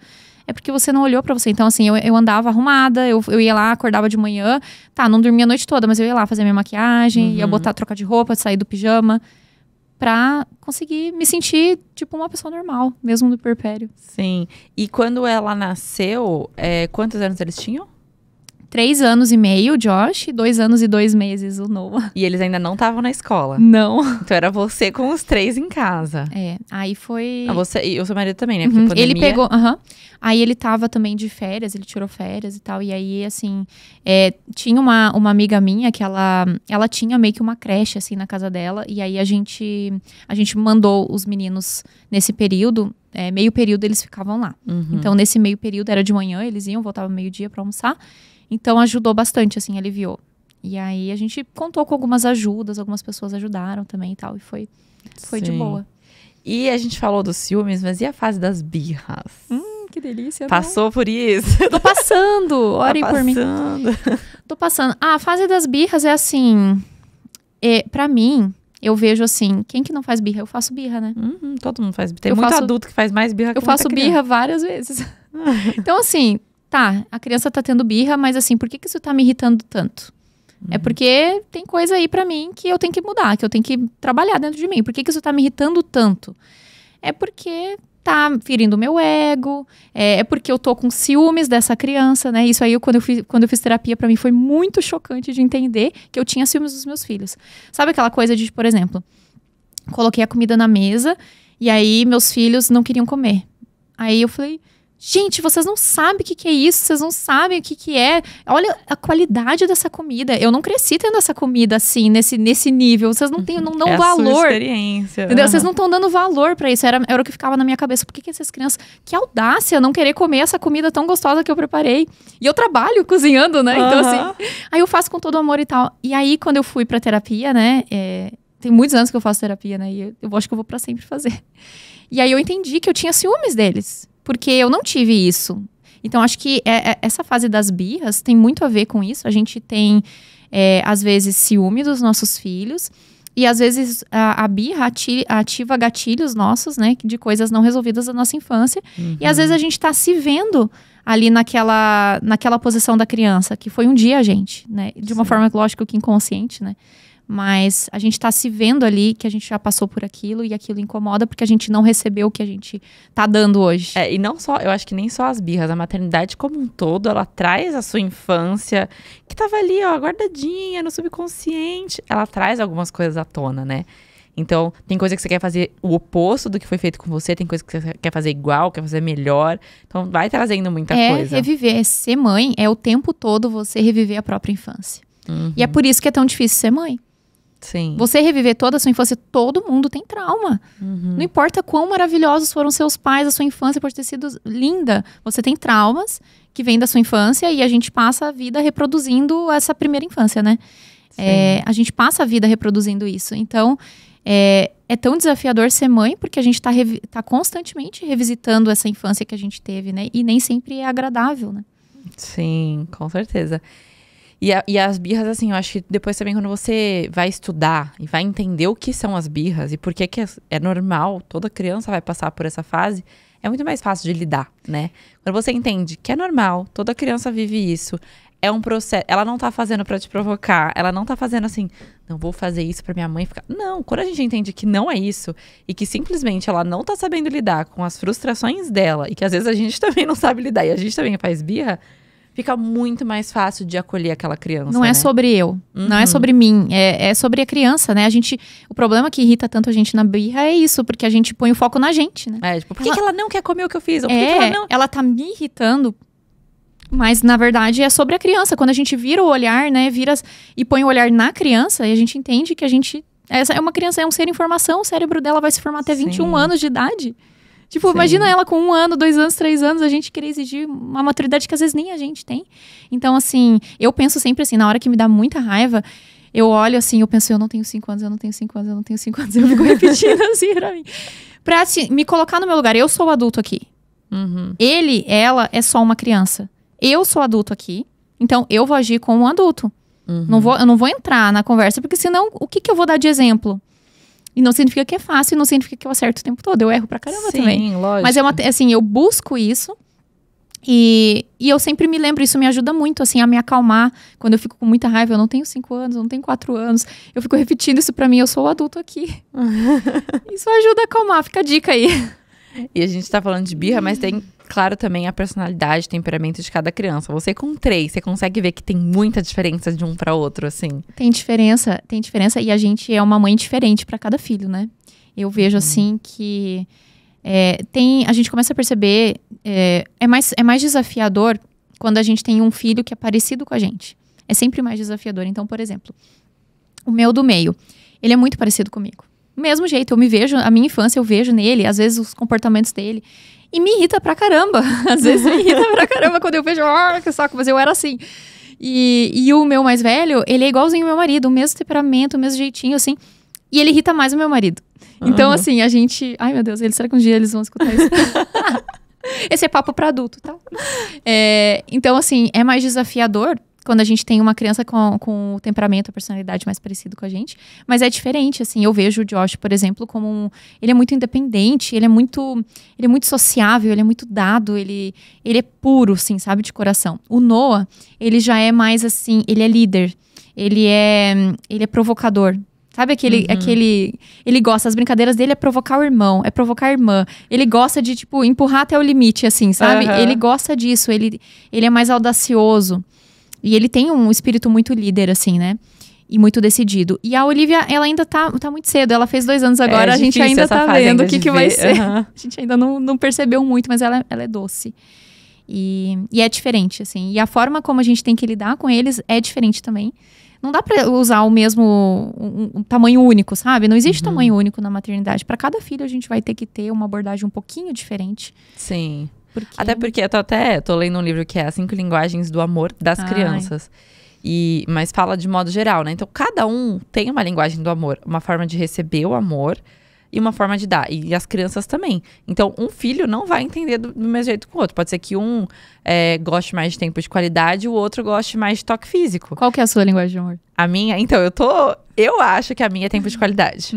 É porque você não olhou pra você. Então, assim, eu andava arrumada, eu ia lá, acordava de manhã. Tá, não dormia a noite toda, mas eu ia lá fazer minha maquiagem, ia trocar de roupa, sair do pijama. Pra conseguir me sentir, tipo, uma pessoa normal, mesmo no puerpério.
Sim. E quando ela nasceu, quantos anos eles tinham?
3 anos e meio, o Josh, 2 anos e 2 meses, o Noah.
E eles ainda não estavam na escola?
Não.
Então era você com os 3 em casa.
Aí foi...
Você e o seu marido também, né? Porque pandemia...
Ele pegou, Aí ele tava também de férias, ele tirou férias e tal. E aí, assim, tinha uma amiga minha que ela tinha meio que uma creche, assim, na casa dela. E aí a gente mandou os meninos nesse período, meio período eles ficavam lá. Então, nesse meio período, era de manhã, eles iam, voltavam meio-dia pra almoçar. Então, ajudou bastante, assim, aliviou. E aí, a gente contou com algumas ajudas, algumas pessoas ajudaram também e tal. E foi de boa.
E a gente falou dos ciúmes, mas e a fase das birras?
Que delícia.
Passou por isso?
Tô passando, orem por mim. Tô passando. A fase das birras é assim, pra mim, eu vejo assim, quem que não faz birra? Eu faço birra, né?
Todo mundo faz birra. Tem muito adulto que faz mais birra que
eu faço birra várias vezes. Então, assim, tá, a criança tá tendo birra, mas assim, por que isso tá me irritando tanto? É porque tem coisa aí pra mim que eu tenho que mudar, que eu tenho que trabalhar dentro de mim. Por que isso tá me irritando tanto? É porque tá ferindo o meu ego, é porque eu tô com ciúmes dessa criança, né? Isso aí, quando eu fiz terapia, pra mim foi muito chocante de entender que eu tinha ciúmes dos meus filhos. Sabe aquela coisa de, por exemplo, coloquei a comida na mesa e aí meus filhos não queriam comer. Aí eu falei... Gente, vocês não sabem o que é isso, vocês não sabem o que é. Olha a qualidade dessa comida. Eu não cresci tendo essa comida assim, nesse nível. Vocês não dão valor.
A sua experiência.
Entendeu? Vocês não estão dando valor pra isso. Era o que ficava na minha cabeça. Por que essas crianças... Que audácia não querer comer essa comida tão gostosa que eu preparei. E eu trabalho cozinhando, né? Então, assim... Aí eu faço com todo amor e tal. E aí, quando eu fui pra terapia, né? Tem muitos anos que eu faço terapia, né? E eu acho que eu vou pra sempre fazer. E aí eu entendi que eu tinha ciúmes deles. Porque eu não tive isso. Então, acho que essa fase das birras tem muito a ver com isso. A gente tem, às vezes, ciúme dos nossos filhos. E, às vezes, a birra ativa gatilhos nossos, né? De coisas não resolvidas da nossa infância. E, às vezes, a gente tá se vendo ali naquela posição da criança. Que foi um dia a gente, né? De uma forma, lógico, que inconsciente, né? Mas a gente tá se vendo ali que a gente já passou por aquilo e aquilo incomoda porque a gente não recebeu o que a gente tá dando hoje.
E não só, eu acho que nem só as birras, a maternidade como um todo, ela traz a sua infância, que tava ali, ó, guardadinha no subconsciente. Ela traz algumas coisas à tona, né? Então, tem coisa que você quer fazer o oposto do que foi feito com você, tem coisa que você quer fazer igual, quer fazer melhor. Então, vai trazendo muita coisa.
Reviver, ser mãe é o tempo todo você reviver a própria infância. E é por isso que é tão difícil ser mãe.
Sim.
Você reviver toda a sua infância, todo mundo tem trauma. Não importa quão maravilhosos foram seus pais, a sua infância pode ter sido linda. Você tem traumas que vêm da sua infância e a gente passa a vida reproduzindo essa primeira infância, né? A gente passa a vida reproduzindo isso. Então, é tão desafiador ser mãe porque a gente tá constantemente revisitando essa infância que a gente teve, né? E nem sempre é agradável, né?
Sim, com certeza. E as birras, assim, eu acho que depois também quando você vai estudar e vai entender o que são as birras e por que é normal, toda criança vai passar por essa fase, é muito mais fácil de lidar, né? Quando você entende que é normal, toda criança vive isso, é um processo, ela não tá fazendo pra te provocar, ela não tá fazendo assim, não vou fazer isso pra minha mãe ficar... Não, quando a gente entende que não é isso e que simplesmente ela não tá sabendo lidar com as frustrações dela e que às vezes a gente também não sabe lidar e a gente também faz birra, fica muito mais fácil de acolher aquela criança.
Não é sobre eu, não é sobre mim, é sobre a criança, né? O problema que irrita tanto a gente na birra é isso, porque a gente põe o foco na gente, né?
Tipo, por que ela não quer comer o que eu fiz? Ou por que ela não...
Ela tá me irritando Mas, na verdade, é sobre a criança. Quando a gente vira o olhar, né, e põe o olhar na criança, e a gente entende que essa é uma criança, é um ser em formação, o cérebro dela vai se formar até 21 anos de idade. Tipo, imagina ela com 1 ano, 2 anos, 3 anos, a gente querer exigir uma maturidade que às vezes nem a gente tem. Então, assim, eu penso sempre assim, na hora que me dá muita raiva, eu olho assim, eu penso, eu não tenho 5 anos, eu não tenho 5 anos, eu não tenho 5 anos. Eu fico repetindo assim pra mim. Pra assim, me colocar no meu lugar, eu sou o adulto aqui. Ele, ela, é só uma criança. Eu sou adulto aqui, então eu vou agir como um adulto. Eu não vou entrar na conversa, porque senão, o que eu vou dar de exemplo? E não significa que é fácil, não significa que eu acerto o tempo todo. Eu erro pra caramba também.
Sim, lógico.
Mas assim, eu busco isso. E eu sempre me lembro, isso me ajuda muito, assim, a me acalmar. Quando eu fico com muita raiva, eu não tenho 5 anos, eu não tenho 4 anos. Eu fico repetindo isso pra mim, eu sou o adulto aqui. Isso ajuda a acalmar, fica a dica aí.
E a gente tá falando de birra, mas tem, claro, também a personalidade, temperamento de cada criança. Você com 3, você consegue ver que tem muita diferença de um pra outro, assim?
Tem diferença. E a gente é uma mãe diferente pra cada filho, né? Eu vejo, assim, que a gente começa a perceber, é mais desafiador quando a gente tem um filho que é parecido com a gente. É sempre mais desafiador. Então, por exemplo, o meu do meio, ele é muito parecido comigo. Do mesmo jeito, eu me vejo, a minha infância eu vejo nele, às vezes os comportamentos dele, e me irrita pra caramba. Às vezes me irrita pra caramba quando eu vejo, que saco, mas eu era assim. E o meu mais velho, ele é igualzinho ao meu marido, o mesmo temperamento, o mesmo jeitinho, assim. E ele irrita mais o meu marido. Então, assim, a gente... Ai, meu Deus, será que um dia eles vão escutar isso? Esse é papo pra adulto, tá? Então, assim, é mais desafiador quando a gente tem uma criança com o temperamento, a personalidade mais parecido com a gente. Mas é diferente, assim. Eu vejo o Josh, por exemplo, como... Ele é muito independente, ele é muito sociável, ele é muito dado, ele é puro, assim, sabe? De coração. O Noah, ele já é mais, assim... Ele é líder, ele é provocador. Sabe aquele... Ele gosta, as brincadeiras dele é provocar o irmão, é provocar a irmã. Ele gosta de, tipo, empurrar até o limite, assim, sabe? Ele gosta disso, ele é mais audacioso. E ele tem um espírito muito líder, assim, né? E muito decidido. E a Olivia, ela ainda tá muito cedo. Ela fez 2 anos agora, a gente ainda tá vendo o que vai ser. A gente ainda não percebeu muito, mas ela é doce. E é diferente, assim. E a forma como a gente tem que lidar com eles é diferente também. Não dá pra usar o mesmo um tamanho único, sabe? Não existe tamanho único na maternidade. Pra cada filho, a gente vai ter que ter uma abordagem um pouquinho diferente.
Sim. Até porque eu tô lendo um livro que é As 5 Linguagens do Amor das Crianças. Mas fala de modo geral, né? Então, cada um tem uma linguagem do amor. Uma forma de receber o amor e uma forma de dar. E as crianças também. Então, um filho não vai entender do mesmo jeito que o outro. Pode ser que um goste mais de tempo de qualidade e o outro goste mais de toque físico.
Qual que é a sua linguagem de amor?
A minha? Então, eu acho que a minha é tempo de qualidade.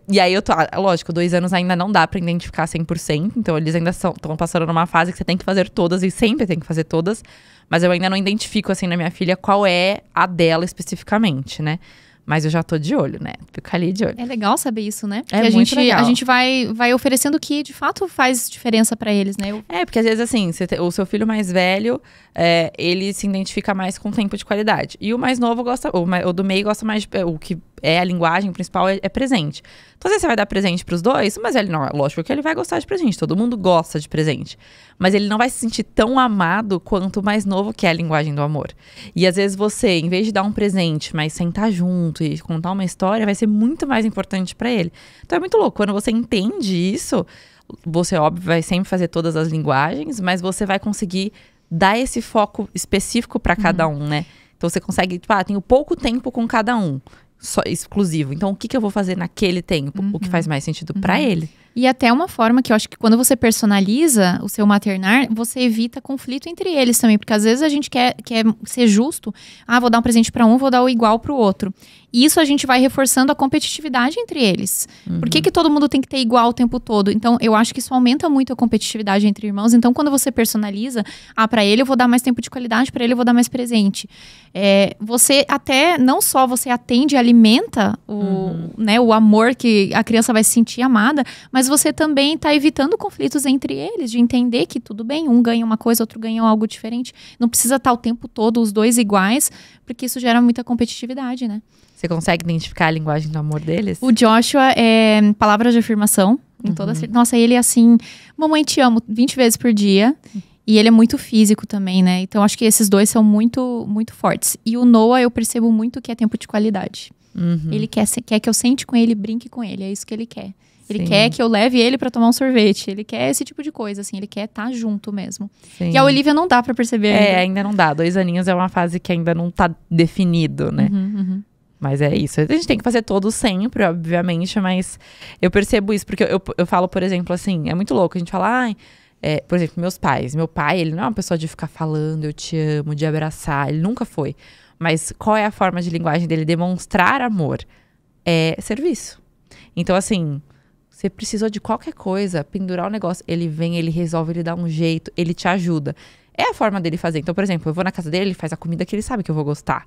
E aí, lógico, 2 anos ainda não dá pra identificar 100%. Então, eles ainda estão passando numa fase que você tem que fazer todas e sempre tem que fazer todas. Mas eu ainda não identifico, assim, na minha filha qual é a dela especificamente, né? Mas eu já tô de olho, né? Fico ali de olho.
É legal saber isso, né? Porque
muito legal.
A gente vai oferecendo o que de fato faz diferença pra eles, né?
Porque às vezes assim, o seu filho mais velho, ele se identifica mais com tempo de qualidade. E o mais novo gosta, o do meio gosta mais, o que é a linguagem principal é presente. Então às vezes você vai dar presente pros dois, mas ele não, lógico que ele vai gostar de presente, todo mundo gosta de presente. Mas ele não vai se sentir tão amado quanto o mais novo, que é a linguagem do amor. E às vezes você, em vez de dar um presente, mas sentar junto e contar uma história, vai ser muito mais importante pra ele. Então é muito louco, quando você entende isso, você, óbvio, vai sempre fazer todas as linguagens, mas você vai conseguir dar esse foco específico pra cada um, né? Então você consegue, tenho pouco tempo com cada um. Só exclusivo. Então, o que eu vou fazer naquele tempo? O que faz mais sentido pra ele?
E até uma forma que eu acho que quando você personaliza o seu maternar, você evita conflito entre eles também. Porque às vezes a gente quer ser justo. Vou dar um presente pra um, vou dar o igual pro outro. E isso a gente vai reforçando a competitividade entre eles. Por que todo mundo tem que ter igual o tempo todo? Então, eu acho que isso aumenta muito a competitividade entre irmãos. Então, quando você personaliza, pra ele eu vou dar mais tempo de qualidade, pra ele eu vou dar mais presente. Você até, não só você atende e alimenta o amor que a criança vai se sentir amada, mas você também tá evitando conflitos entre eles, de entender que tudo bem, um ganha uma coisa, outro ganha algo diferente. Não precisa estar o tempo todo os dois iguais, porque isso gera muita competitividade, né?
Você consegue identificar a linguagem do amor deles?
O Joshua é palavras de afirmação. Nossa, ele é assim, mamãe te amo 20 vezes por dia. E ele é muito físico também, né? Então, acho que esses dois são muito, muito fortes. E o Noah, eu percebo muito que é tempo de qualidade. Ele quer que eu sente com ele, brinque com ele. É isso que ele quer. Ele quer que eu leve ele pra tomar um sorvete. Ele quer esse tipo de coisa, assim. Ele quer estar junto mesmo.
Sim.
E a Olivia não dá pra perceber ainda.
Ainda não dá. 2 aninhos é uma fase que ainda não tá definido, né? Mas é isso. A gente tem que fazer todos sempre, obviamente. Mas eu percebo isso. Porque eu falo, por exemplo, assim... É muito louco. A gente fala... por exemplo, meus pais. Meu pai, ele não é uma pessoa de ficar falando, eu te amo, de abraçar. Ele nunca foi. Mas qual é a forma de linguagem dele? Demonstrar amor. É serviço. Então, assim, você precisou de qualquer coisa, pendurar o negócio, ele vem, ele resolve, ele dá um jeito, ele te ajuda. É a forma dele fazer. Então, por exemplo, eu vou na casa dele, ele faz a comida que ele sabe que eu vou gostar.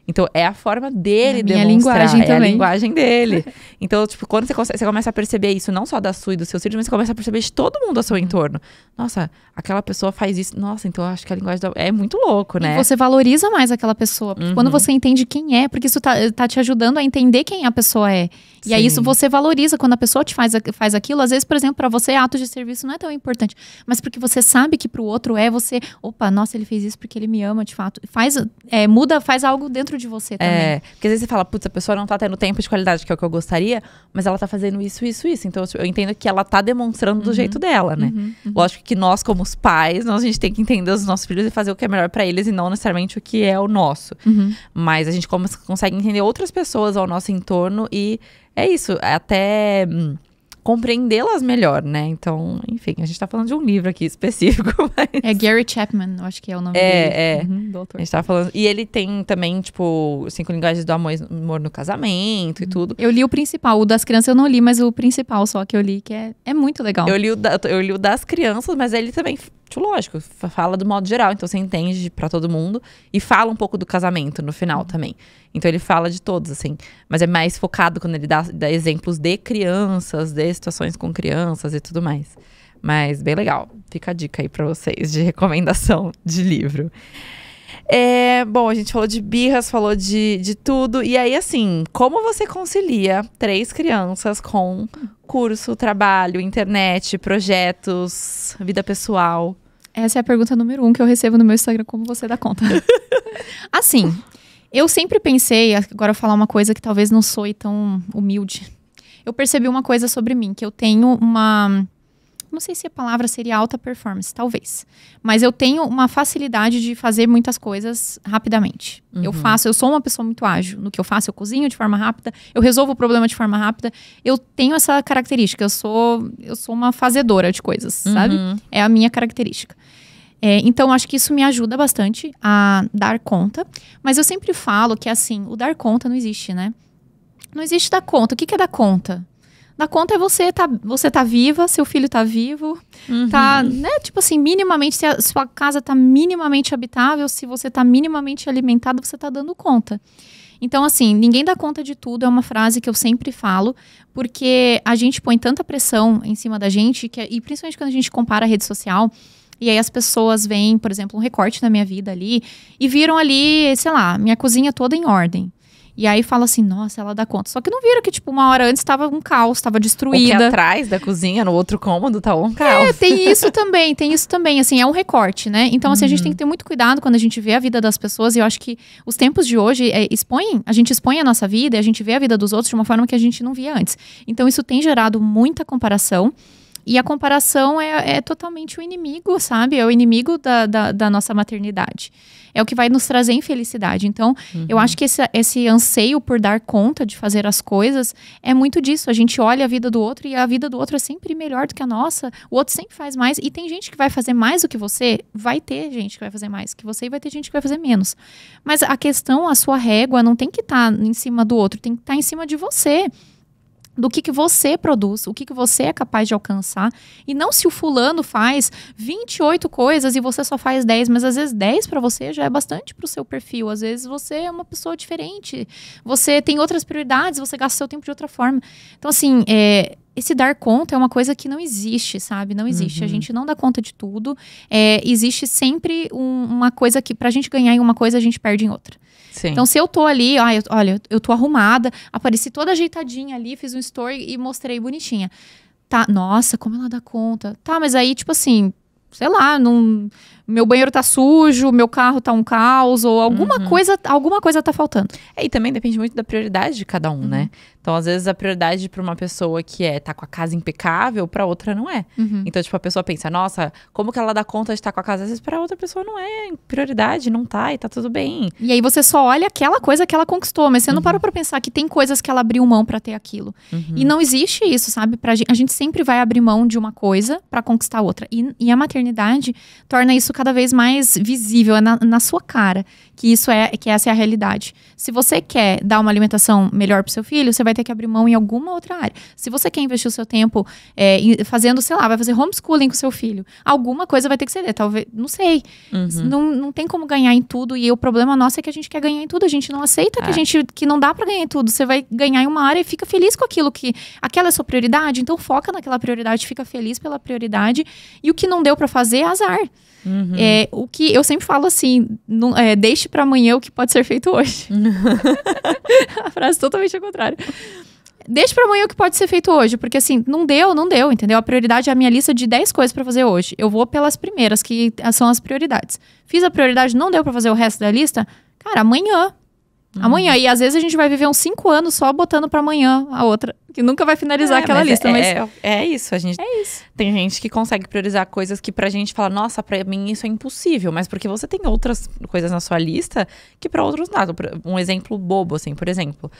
Então, é a forma dele demonstrar.
Linguagem também.
A linguagem dele. Então, tipo, quando você começa a perceber isso, não só da sua e dos seus filhos, mas você começa a perceber de todo mundo ao seu entorno. Nossa, aquela pessoa faz isso. Nossa, então eu acho que a linguagem é muito louco, né?
E você valoriza mais aquela pessoa. Porque quando você entende quem é, porque isso tá te ajudando a entender quem a pessoa é. E aí isso você valoriza quando a pessoa te faz aquilo. Às vezes, por exemplo, pra você, ato de serviço não é tão importante. Mas porque você sabe que pro outro você... Opa, nossa, ele fez isso porque ele me ama, de fato. Faz algo dentro de você também.
Porque às vezes você fala, putz, a pessoa não tá tendo tempo de qualidade, que é o que eu gostaria, mas ela tá fazendo isso. Então, eu entendo que ela tá demonstrando do jeito dela, né? Lógico que nós, como os pais, a gente tem que entender os nossos filhos e fazer o que é melhor pra eles e não necessariamente o que é o nosso. Mas a gente consegue entender outras pessoas ao nosso entorno e é isso, até compreendê-las melhor, né? Então, enfim, a gente tá falando de um livro aqui específico. Mas...
É Gary Chapman, eu acho que é o nome dele.
Do autor. A gente tá falando... E ele tem também, tipo, 5 linguagens do amor no casamento e tudo.
Eu li o principal, o das crianças eu não li, mas o principal só que eu li, que é muito legal.
Eu li o das crianças, mas ele também... Lógico, fala do modo geral, então você entende pra todo mundo e fala um pouco do casamento no final também. Então ele fala de todos, assim, mas é mais focado quando ele dá exemplos de crianças, de situações com crianças e tudo mais. Mas bem legal, fica a dica aí pra vocês de recomendação de livro. Bom, a gente falou de birras, falou de tudo. E aí, assim, como você concilia 3 crianças com curso, trabalho, internet, projetos, vida pessoal?
Essa é a pergunta número 1 que eu recebo no meu Instagram, como você dá conta? Assim, eu sempre pensei, agora eu vou falar uma coisa que talvez não soe tão humilde. Eu percebi uma coisa sobre mim, que eu tenho uma... Não sei se a palavra seria alta performance, talvez. Mas eu tenho uma facilidade de fazer muitas coisas rapidamente. Eu sou uma pessoa muito ágil no que eu faço. Eu cozinho de forma rápida, eu resolvo o problema de forma rápida. Eu tenho essa característica, eu sou uma fazedora de coisas, sabe? É a minha característica. Então, acho que isso me ajuda bastante a dar conta. Mas eu sempre falo que, assim, o dar conta não existe, né? Não existe dar conta. O que é dar conta? Dar conta é você tá viva, seu filho tá vivo, tá, né, tipo assim, minimamente, se a sua casa tá minimamente habitável, se você tá minimamente alimentado, você tá dando conta. Então, assim, ninguém dá conta de tudo, é uma frase que eu sempre falo, porque a gente põe tanta pressão em cima da gente, e principalmente quando a gente compara a rede social, e aí as pessoas veem, por exemplo, um recorte da minha vida ali, e viram ali, sei lá, minha cozinha toda em ordem. E aí fala assim, nossa, ela dá conta. Só que não viram que, tipo, uma hora antes estava um caos, estava destruída.
O que atrás da cozinha, no outro cômodo, tá um caos.
Tem isso também, assim, é um recorte, né? Então, assim, a gente tem que ter muito cuidado quando a gente vê a vida das pessoas. E eu acho que os tempos de hoje a gente expõe a nossa vida e a gente vê a vida dos outros de uma forma que a gente não via antes. Então, isso tem gerado muita comparação. E a comparação é totalmente o inimigo, sabe? É o inimigo da nossa maternidade. É o que vai nos trazer infelicidade. Então, eu acho que esse anseio por dar conta de fazer as coisas é muito disso. A gente olha a vida do outro e a vida do outro é sempre melhor do que a nossa. O outro sempre faz mais. E tem gente que vai fazer mais do que você. Vai ter gente que vai fazer mais que você e vai ter gente que vai fazer menos. Mas a questão, a sua régua não tem que estar em cima do outro. Tem que estar em cima de você. Do que você produz, o que você é capaz de alcançar. E não se o fulano faz 28 coisas e você só faz 10, mas às vezes 10 para você já é bastante pro seu perfil. Às vezes você é uma pessoa diferente, você tem outras prioridades, você gasta seu tempo de outra forma. Então, assim, esse dar conta é uma coisa que não existe, sabe? Não existe. A gente não dá conta de tudo. Existe sempre uma coisa que, pra gente ganhar em uma coisa, a gente perde em outra.
Sim.
Então, se eu tô ali, olha, eu tô arrumada, apareci toda ajeitadinha ali, fiz um story e mostrei bonitinha. Tá, nossa, como ela dá conta. Tá, mas aí, tipo assim, sei lá, meu banheiro tá sujo, meu carro tá um caos, ou alguma coisa tá faltando.
E também depende muito da prioridade de cada um, né? Então, às vezes, a prioridade para uma pessoa que tá com a casa impecável, para outra não é. Então, tipo, a pessoa pensa, nossa, como que ela dá conta de estar com a casa? Às vezes, para outra pessoa não é prioridade, não tá, e tá tudo bem.
E aí, você só olha aquela coisa que ela conquistou, mas você não parou pra pensar que tem coisas que ela abriu mão pra ter aquilo. E não existe isso, sabe? A gente sempre vai abrir mão de uma coisa pra conquistar outra. E a maternidade torna isso cada vez mais visível, na sua cara, que essa é a realidade. Se você quer dar uma alimentação melhor pro seu filho, você vai ter que abrir mão em alguma outra área. Se você quer investir o seu tempo fazendo, sei lá, vai fazer homeschooling com o seu filho, alguma coisa vai ter que ceder, talvez, não sei. Não tem como ganhar em tudo, e o problema nosso é que a gente quer ganhar em tudo, a gente não aceita que não dá pra ganhar em tudo. Você vai ganhar em uma área e fica feliz com aquilo, aquela é a sua prioridade, então foca naquela prioridade, fica feliz pela prioridade, e o que não deu pra fazer é azar. O que eu sempre falo assim, deixe pra amanhã o que pode ser feito hoje. A frase totalmente ao contrário. Deixe pra amanhã o que pode ser feito hoje, porque assim, não deu, entendeu? A prioridade é a minha lista de 10 coisas pra fazer hoje. Eu vou pelas primeiras, que são as prioridades. Fiz a prioridade, não deu pra fazer o resto da lista, cara, amanhã. Amanhã. E às vezes a gente vai viver uns 5 anos só botando pra amanhã a outra, que nunca vai finalizar aquela lista.
É isso, tem gente que consegue priorizar coisas que pra gente fala, nossa, pra mim isso é impossível, mas porque você tem outras coisas na sua lista que pra outros nada. Um exemplo bobo, assim, por exemplo,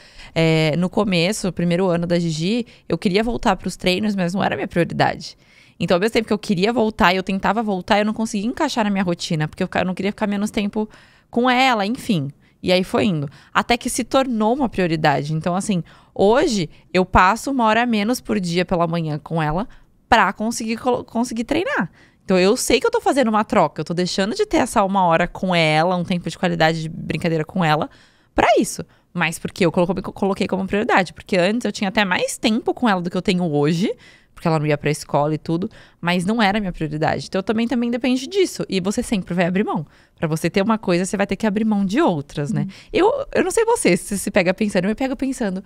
no começo, o primeiro ano da Gigi, eu queria voltar pros treinos, mas não era a minha prioridade. Então, ao mesmo tempo que eu queria voltar e eu tentava voltar, eu não conseguia encaixar na minha rotina, porque eu não queria ficar menos tempo com ela, enfim. E aí foi indo. Até que se tornou uma prioridade. Então, assim, hoje eu passo 1 hora a menos por dia pela manhã com ela pra conseguir treinar. Então, eu sei que eu tô fazendo uma troca. Eu tô deixando de ter essa 1 hora com ela, um tempo de qualidade de brincadeira com ela, pra isso. Mas porque eu coloquei como prioridade. Porque antes eu tinha até mais tempo com ela do que eu tenho hoje, porque ela não ia pra escola e tudo, mas não era a minha prioridade. Então também depende disso. E você sempre vai abrir mão. Pra você ter uma coisa, você vai ter que abrir mão de outras, né? Eu não sei você, se se pega pensando, eu me pego pensando,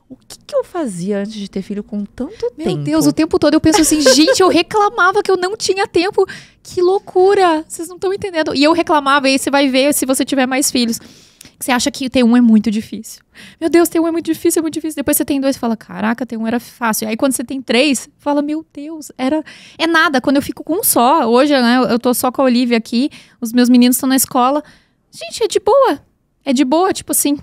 o que eu fazia antes de ter filho com tanto tempo?
Meu Deus, o tempo todo eu penso assim, gente, eu reclamava que eu não tinha tempo. Que loucura! Vocês não estão entendendo. E eu reclamava, e aí você vai ver se você tiver mais filhos. Você acha que ter um é muito difícil. Meu Deus, ter um é muito difícil, é muito difícil. Depois você tem 2 e fala, caraca, ter um era fácil. Aí quando você tem 3, fala, meu Deus, é nada. Quando eu fico com um só, hoje, né, eu tô só com a Olivia aqui, os meus meninos estão na escola. Gente, é de boa. É de boa, tipo assim,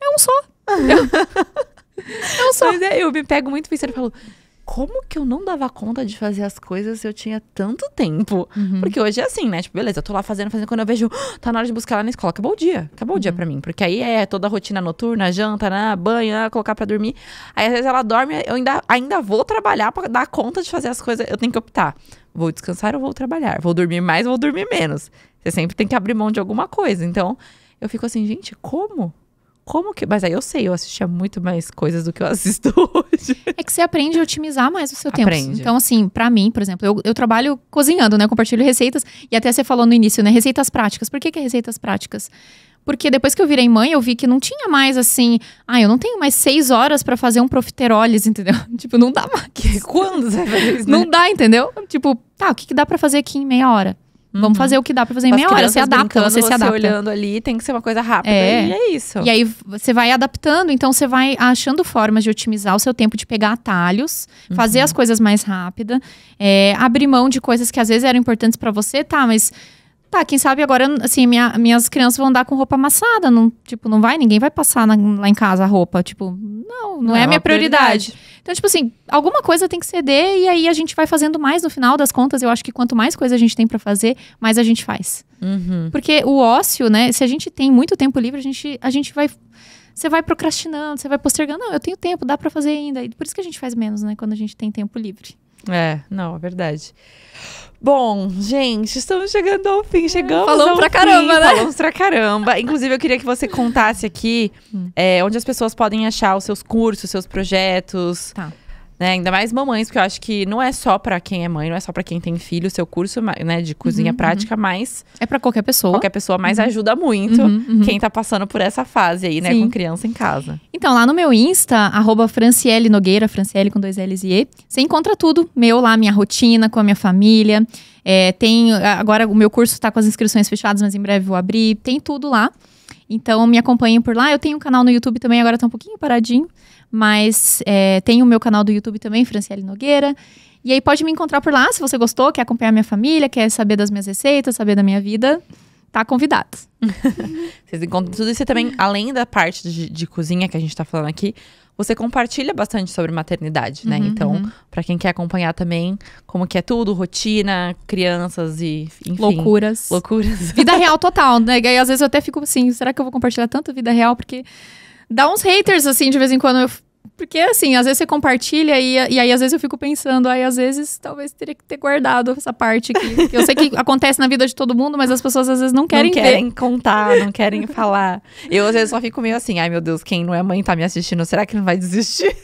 é um só. É um só.
Mas eu me pego muito pensando e falo, como que eu não dava conta de fazer as coisas se eu tinha tanto tempo? Porque hoje é assim, né? Tipo, beleza, eu tô lá fazendo, quando eu vejo, tá na hora de buscar ela na escola, acabou o dia pra mim. Porque aí é toda a rotina noturna, janta, né, banho, colocar pra dormir. Aí às vezes ela dorme, eu ainda vou trabalhar pra dar conta de fazer as coisas, eu tenho que optar. Vou descansar ou vou trabalhar? Vou dormir mais ou vou dormir menos? Você sempre tem que abrir mão de alguma coisa. Então, eu fico assim, gente, como? Como que... Mas aí eu assistia muito mais coisas do que eu assisto hoje.
É que você aprende a otimizar mais o seu tempo.
Aprende.
Então, assim, pra mim, por exemplo, eu trabalho cozinhando, né? Eu compartilho receitas. E até você falou no início, né? Receitas práticas. Por que receitas práticas? Porque depois que eu virei mãe, eu vi que não tinha mais, assim... eu não tenho mais 6 horas pra fazer um profiteroles, entendeu? Tipo, não dá mais.
Quando você vai fazer isso, né?
Não dá, entendeu? Tipo, o que dá pra fazer aqui em meia hora? Vamos fazer o que dá pra fazer em meia hora. Você adapta, você se adapta.
Olhando ali, tem que ser uma coisa rápida. E é isso.
E aí, você vai adaptando. Então, você vai achando formas de otimizar o seu tempo, de pegar atalhos. Fazer as coisas mais rápida. Abrir mão de coisas que às vezes eram importantes pra você. Mas... quem sabe agora, assim, minhas crianças vão andar com roupa amassada. Não, tipo, ninguém vai passar lá em casa a roupa. Tipo, não é a minha prioridade. Então, tipo assim, alguma coisa tem que ceder e aí a gente vai fazendo mais no final das contas. Eu acho que quanto mais coisa a gente tem pra fazer, mais a gente faz. Porque o ócio, né, se a gente tem muito tempo livre, a gente vai... Você vai procrastinando, você vai postergando. Não, eu tenho tempo, dá pra fazer ainda. E por isso que a gente faz menos, né, quando a gente tem tempo livre.
É verdade. Bom, gente, estamos chegando ao fim.
Falamos pra caramba, né?
Falamos pra caramba. Inclusive, eu queria que você contasse aqui onde as pessoas podem achar os seus cursos, seus projetos.
Tá.
Né? Ainda mais mamães, porque eu acho que não é só pra quem é mãe, não é só pra quem tem filho, o seu curso, né, de cozinha prática, mas...
É pra qualquer pessoa.
Qualquer pessoa, mas ajuda muito quem tá passando por essa fase aí, né, com criança em casa.
Então, lá no meu Insta, @Franciele Nogueira, Franciele com 2 L's e E, você encontra tudo meu lá, minha rotina com a minha família. Agora o meu curso está com as inscrições fechadas, mas em breve vou abrir. Tem tudo lá. Então, me acompanhem por lá. Eu tenho um canal no YouTube também, agora tá um pouquinho paradinho. Mas tem o meu canal do YouTube também, Franciele Nogueira. E aí pode me encontrar por lá, se você gostou, quer acompanhar minha família, quer saber das minhas receitas, saber da minha vida, tá convidado.
Vocês encontram tudo isso e também, além da parte de cozinha que a gente tá falando aqui, você compartilha bastante sobre maternidade, né? Então, pra quem quer acompanhar também, como que é tudo, rotina, crianças e, enfim.
Loucuras. Vida real total, né? E aí, às vezes eu até fico assim, será que eu vou compartilhar tanta vida real? Porque dá uns haters, assim, de vez em quando. Porque, assim, às vezes você compartilha e aí, às vezes, eu fico pensando, aí, às vezes, talvez teria que ter guardado essa parte aqui. Eu sei que acontece na vida de todo mundo, mas as pessoas, às vezes, não querem
contar, não querem falar. Eu, às vezes, só fico meio assim, ai, meu Deus, quem não é mãe tá me assistindo, será que não vai desistir?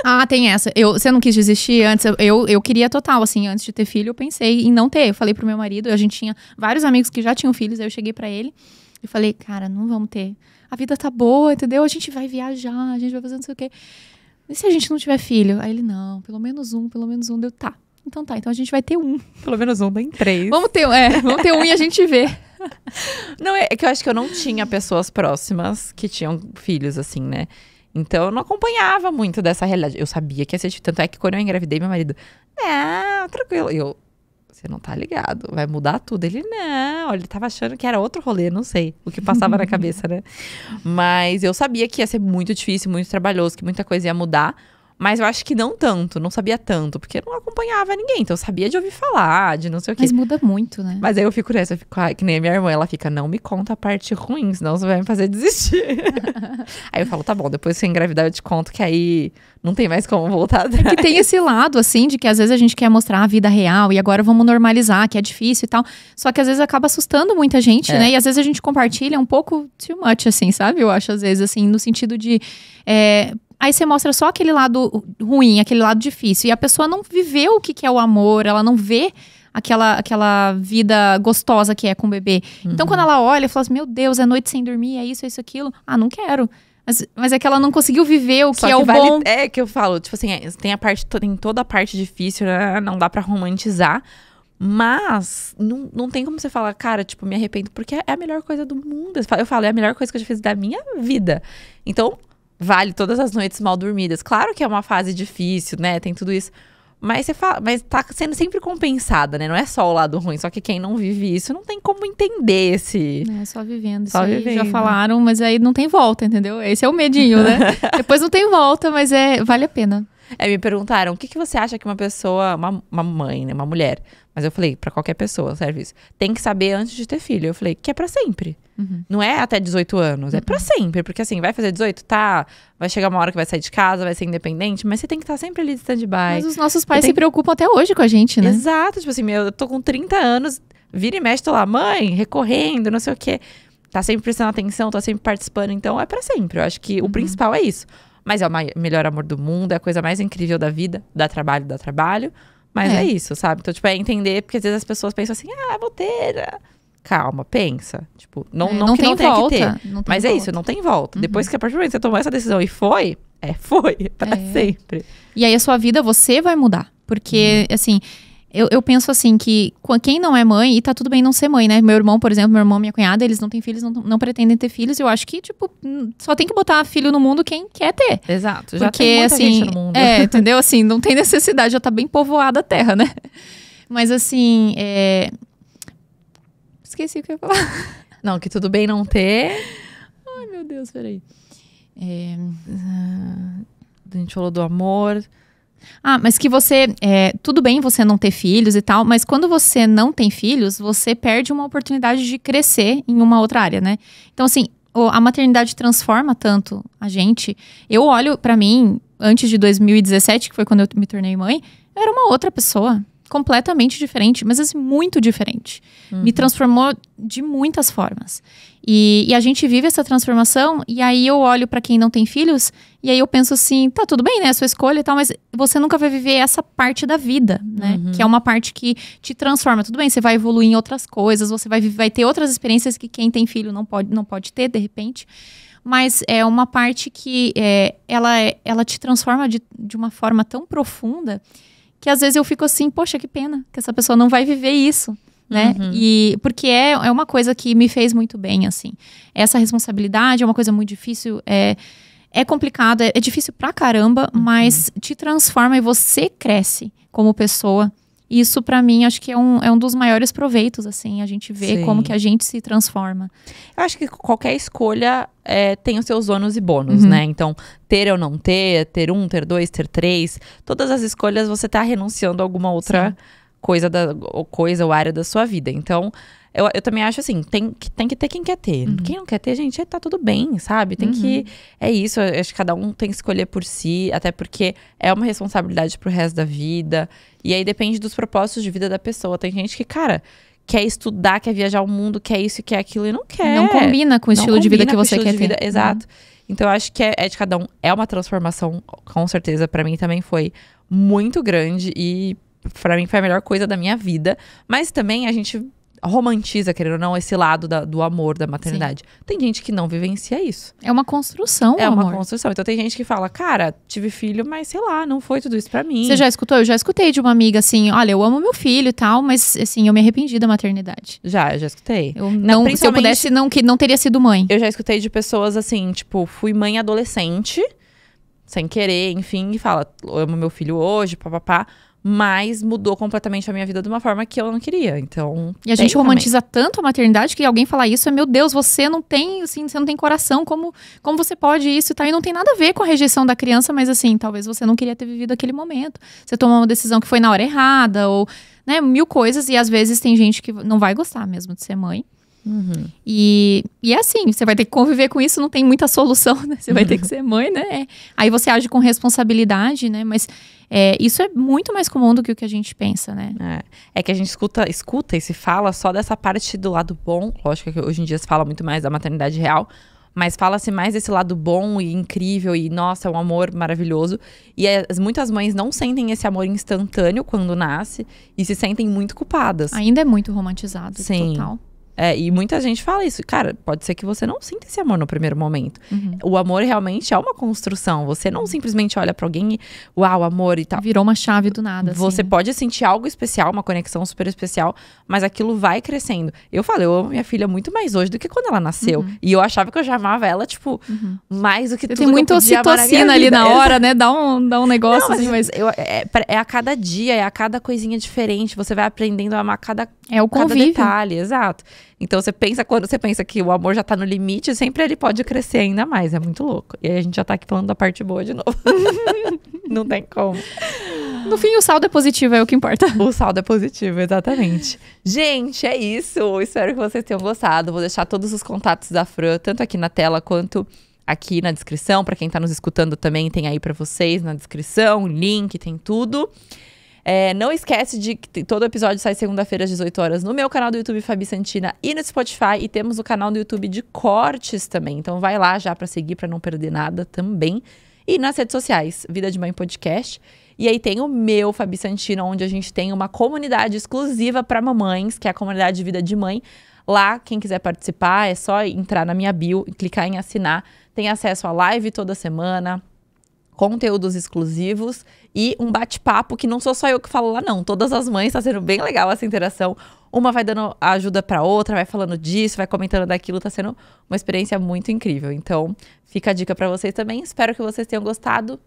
Ah, tem essa. Você não quis desistir antes? Eu queria total, assim, antes de ter filho, eu pensei em não ter. Eu falei pro meu marido, a gente tinha vários amigos que já tinham filhos, aí eu cheguei pra ele e falei, cara, não vamos ter. A vida tá boa, entendeu? A gente vai viajar, a gente vai fazer não sei o quê. E se a gente não tiver filho? Aí ele, não, pelo menos um. Deu, tá. Então a gente vai ter um.
Pelo menos um, tem 3.
Vamos ter um e a gente vê.
Não, é que eu acho que eu não tinha pessoas próximas que tinham filhos, assim, né? Então, eu não acompanhava muito dessa realidade. Eu sabia que ia ser difícil. Tanto é que quando eu engravidei, meu marido, tranquilo. Você não tá ligado, vai mudar tudo. Ele, não, ele tava achando que era outro rolê, não sei o que passava na cabeça, né? Mas eu sabia que ia ser muito difícil, muito trabalhoso, que muita coisa ia mudar. Mas eu acho que não tanto, não sabia tanto, porque eu não acompanhava ninguém. Então eu sabia de ouvir falar, de não sei o quê.
Mas muda muito, né?
Mas aí eu fico nessa, que nem a minha irmã, ela fica, não me conta a parte ruim, senão você vai me fazer desistir. Aí eu falo, tá bom, depois que você engravidar eu te conto que aí não tem mais como voltar atrás.
É que tem esse lado, assim, de que às vezes a gente quer mostrar a vida real e agora vamos normalizar, que é difícil e tal. Só que às vezes acaba assustando muita gente, né? E às vezes a gente compartilha um pouco too much, assim, sabe? Eu acho, às vezes, assim, no sentido de... Aí você mostra só aquele lado ruim, aquele lado difícil. E a pessoa não viveu o que é o amor, ela não vê aquela vida gostosa que é com o bebê. Então, quando ela olha e fala assim, meu Deus, é noite sem dormir, é isso, aquilo. Ah, não quero. Mas é que ela não conseguiu viver o que é o bom.
É que eu falo, tipo assim, tem toda a parte difícil, né? Não dá pra romantizar. Mas não tem como você falar, cara, tipo, me arrependo, porque é a melhor coisa do mundo. Eu falo, é a melhor coisa que eu já fiz da minha vida. Então... vale todas as noites mal dormidas. Claro que é uma fase difícil, né? Tem tudo isso. Mas você fala, mas tá sendo sempre compensada, né? Não é só o lado ruim. Só que quem não vive isso não tem como entender esse...
É só vivendo. Só vivendo. Já falaram, mas aí não tem volta, entendeu? Esse é o medinho, né? Depois não tem volta, mas vale a pena.
Me perguntaram, o que você acha que uma pessoa, uma mãe, né? Uma mulher. Mas eu falei, pra qualquer pessoa serve isso. Tem que saber antes de ter filho. Eu falei, que é pra sempre. Não é até 18 anos, é pra sempre. Porque assim, vai fazer 18, tá? Vai chegar uma hora que vai sair de casa, vai ser independente. Mas você tem que estar sempre ali de stand-by.
Mas os nossos pais se preocupam até hoje com a gente, né?
Exato. Tipo assim, eu tô com 30 anos, vira e mexe, tô lá, mãe, recorrendo, não sei o quê. Tá sempre prestando atenção, tá sempre participando. Então, é pra sempre. Eu acho que o principal é isso. Mas é o melhor amor do mundo, é a coisa mais incrível da vida. Dá trabalho. Mas é isso, sabe? Então, tipo, é entender, porque às vezes as pessoas pensam assim, vou ter... Calma, pensa. Tipo, não que
tem
não tenha
volta,
que ter.
não tem
mas
volta.
É isso, não tem volta. Depois que a partir do momento que você tomou essa decisão e foi pra sempre.
E aí a sua vida, você vai mudar. Porque, assim, eu penso assim, que quem não é mãe, e tá tudo bem não ser mãe, né? Meu irmão, por exemplo, minha cunhada, eles não têm filhos, não pretendem ter filhos. Eu acho que, tipo, só tem que botar filho no mundo quem quer ter.
Exato, já tem muita gente no mundo.
Entendeu? Assim, não tem necessidade, já tá bem povoada a terra, né? Mas, assim, esqueci o que eu ia falar.
Não, que tudo bem não ter.
Ai, meu Deus, peraí.
A gente falou do amor.
Mas que você... tudo bem você não ter filhos e tal, mas quando você não tem filhos, você perde uma oportunidade de crescer em uma outra área, né? Então, assim, a maternidade transforma tanto a gente. Eu olho pra mim, antes de 2017, que foi quando eu me tornei mãe, eu era uma outra pessoa. Completamente diferente, mas assim, muito diferente. Me transformou de muitas formas. E a gente vive essa transformação, e aí eu olho pra quem não tem filhos, e aí eu penso assim, tá tudo bem, né, a sua escolha e tal, mas você nunca vai viver essa parte da vida, né? Que é uma parte que te transforma. Tudo bem, você vai evoluir em outras coisas, você vai ter outras experiências que quem tem filho não pode ter, de repente. Mas é uma parte que ela te transforma de uma forma tão profunda que às vezes eu fico assim, poxa, que pena que essa pessoa não vai viver isso, né? E porque é uma coisa que me fez muito bem, assim. Essa responsabilidade é uma coisa muito difícil, é complicado, é difícil pra caramba, mas te transforma e você cresce como pessoa. Isso, pra mim, acho que é um dos maiores proveitos, assim. A gente vê como que a gente se transforma.
Eu acho que qualquer escolha tem os seus ônus e bônus, né? Então, ter ou não ter, ter 1, ter 2, ter 3. Todas as escolhas você tá renunciando a alguma outra coisa ou área da sua vida. Então, eu também acho assim, tem que ter quem quer ter. Quem não quer ter, gente, tá tudo bem, sabe? Tem que... É isso, eu acho que cada um tem que escolher por si, até porque é uma responsabilidade pro resto da vida. E aí depende dos propósitos de vida da pessoa. Tem gente que, cara, quer estudar, quer viajar o mundo, quer isso, quer aquilo e não quer.
Não combina com o estilo de vida que você quer ter.
Exato. Então, eu acho que é de cada um. É uma transformação, com certeza, pra mim também foi muito grande e pra mim foi a melhor coisa da minha vida. Mas também a gente romantiza, querendo ou não, esse lado do amor, da maternidade. Tem gente que não vivencia isso.
É uma construção,
É uma
amor.
construção. Então tem gente que fala, cara, tive filho, mas sei lá, não foi tudo isso pra mim.
Você já escutou? Eu já escutei de uma amiga assim, olha, eu amo meu filho e tal, mas assim, eu me arrependi da maternidade.
Eu já escutei.
Se eu pudesse, não teria sido mãe.
Eu já escutei de pessoas assim, tipo, fui mãe adolescente, sem querer, enfim, e fala, eu amo meu filho hoje, papapá. Mas mudou completamente a minha vida de uma forma que eu não queria. Então.
E a gente romantiza tanto a maternidade que alguém falar isso meu Deus, você não tem, assim, você não tem coração, como você pode isso e tal? E não tem nada a ver com a rejeição da criança, mas assim, talvez você não queria ter vivido aquele momento. Você tomou uma decisão que foi na hora errada, ou, né, 1000 coisas, e às vezes tem gente que não vai gostar mesmo de ser mãe. E é assim, você vai ter que conviver com isso, não tem muita solução, né? Você vai ter que ser mãe, né? Aí você age com responsabilidade, né? Mas isso é muito mais comum do que o que a gente pensa, né?
É que a gente escuta e se fala só dessa parte do lado bom. Lógico que hoje em dia se fala muito mais da maternidade real, mas fala-se mais desse lado bom e incrível e, nossa, é um amor maravilhoso. E muitas mães não sentem esse amor instantâneo quando nasce e se sentem muito culpadas.
Ainda é muito romantizado, total.
E muita gente fala isso. Cara, pode ser que você não sinta esse amor no primeiro momento. O amor realmente é uma construção. Você não simplesmente olha pra alguém e, uau, amor e tal.
Virou uma chave do nada,
Você pode sentir algo especial, uma conexão super especial, mas aquilo vai crescendo. Eu falei, eu amo minha filha muito mais hoje do que quando ela nasceu. E eu achava que eu já amava ela, tipo, mais do que tudo que eu podia amar na minha vida.
Tem muita ocitocina ali na hora, né? Dá um negócio assim, mas...
É a cada dia, é a cada coisinha diferente. Você vai aprendendo a amar cada detalhe, exato. Então quando você pensa que o amor já tá no limite, sempre ele pode crescer ainda mais. É muito louco. E aí a gente já tá aqui falando da parte boa de novo. Não tem como.
No fim, o saldo é positivo, é o que importa.
O saldo é positivo, exatamente. Gente, é isso. Espero que vocês tenham gostado. Vou deixar todos os contatos da Fran, tanto aqui na tela quanto aqui na descrição. Pra quem tá nos escutando também, tem aí pra vocês na descrição, link, tem tudo. Não esquece de que todo episódio sai segunda-feira às 18 horas no meu canal do YouTube Fabi Santina e no Spotify. E temos o canal do YouTube de cortes também. Então vai lá já pra seguir, pra não perder nada também. E nas redes sociais, Vida de Mãe Podcast. E aí tem o meu Fabi Santina, onde a gente tem uma comunidade exclusiva pra mamães, que é a comunidade Vida de Mãe. Lá, quem quiser participar, é só entrar na minha bio e clicar em assinar. Tem acesso a live toda semana, conteúdos exclusivos e um bate-papo que não sou só eu que falo lá, não. Todas as mães, tá sendo bem legal essa interação. Uma vai dando ajuda pra outra, vai falando disso, vai comentando daquilo. Tá sendo uma experiência muito incrível. Então, fica a dica pra vocês também. Espero que vocês tenham gostado.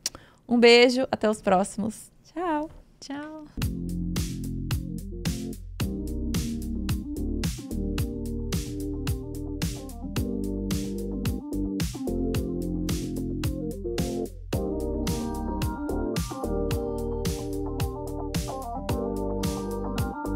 Um beijo, até os próximos. Tchau.
Tchau.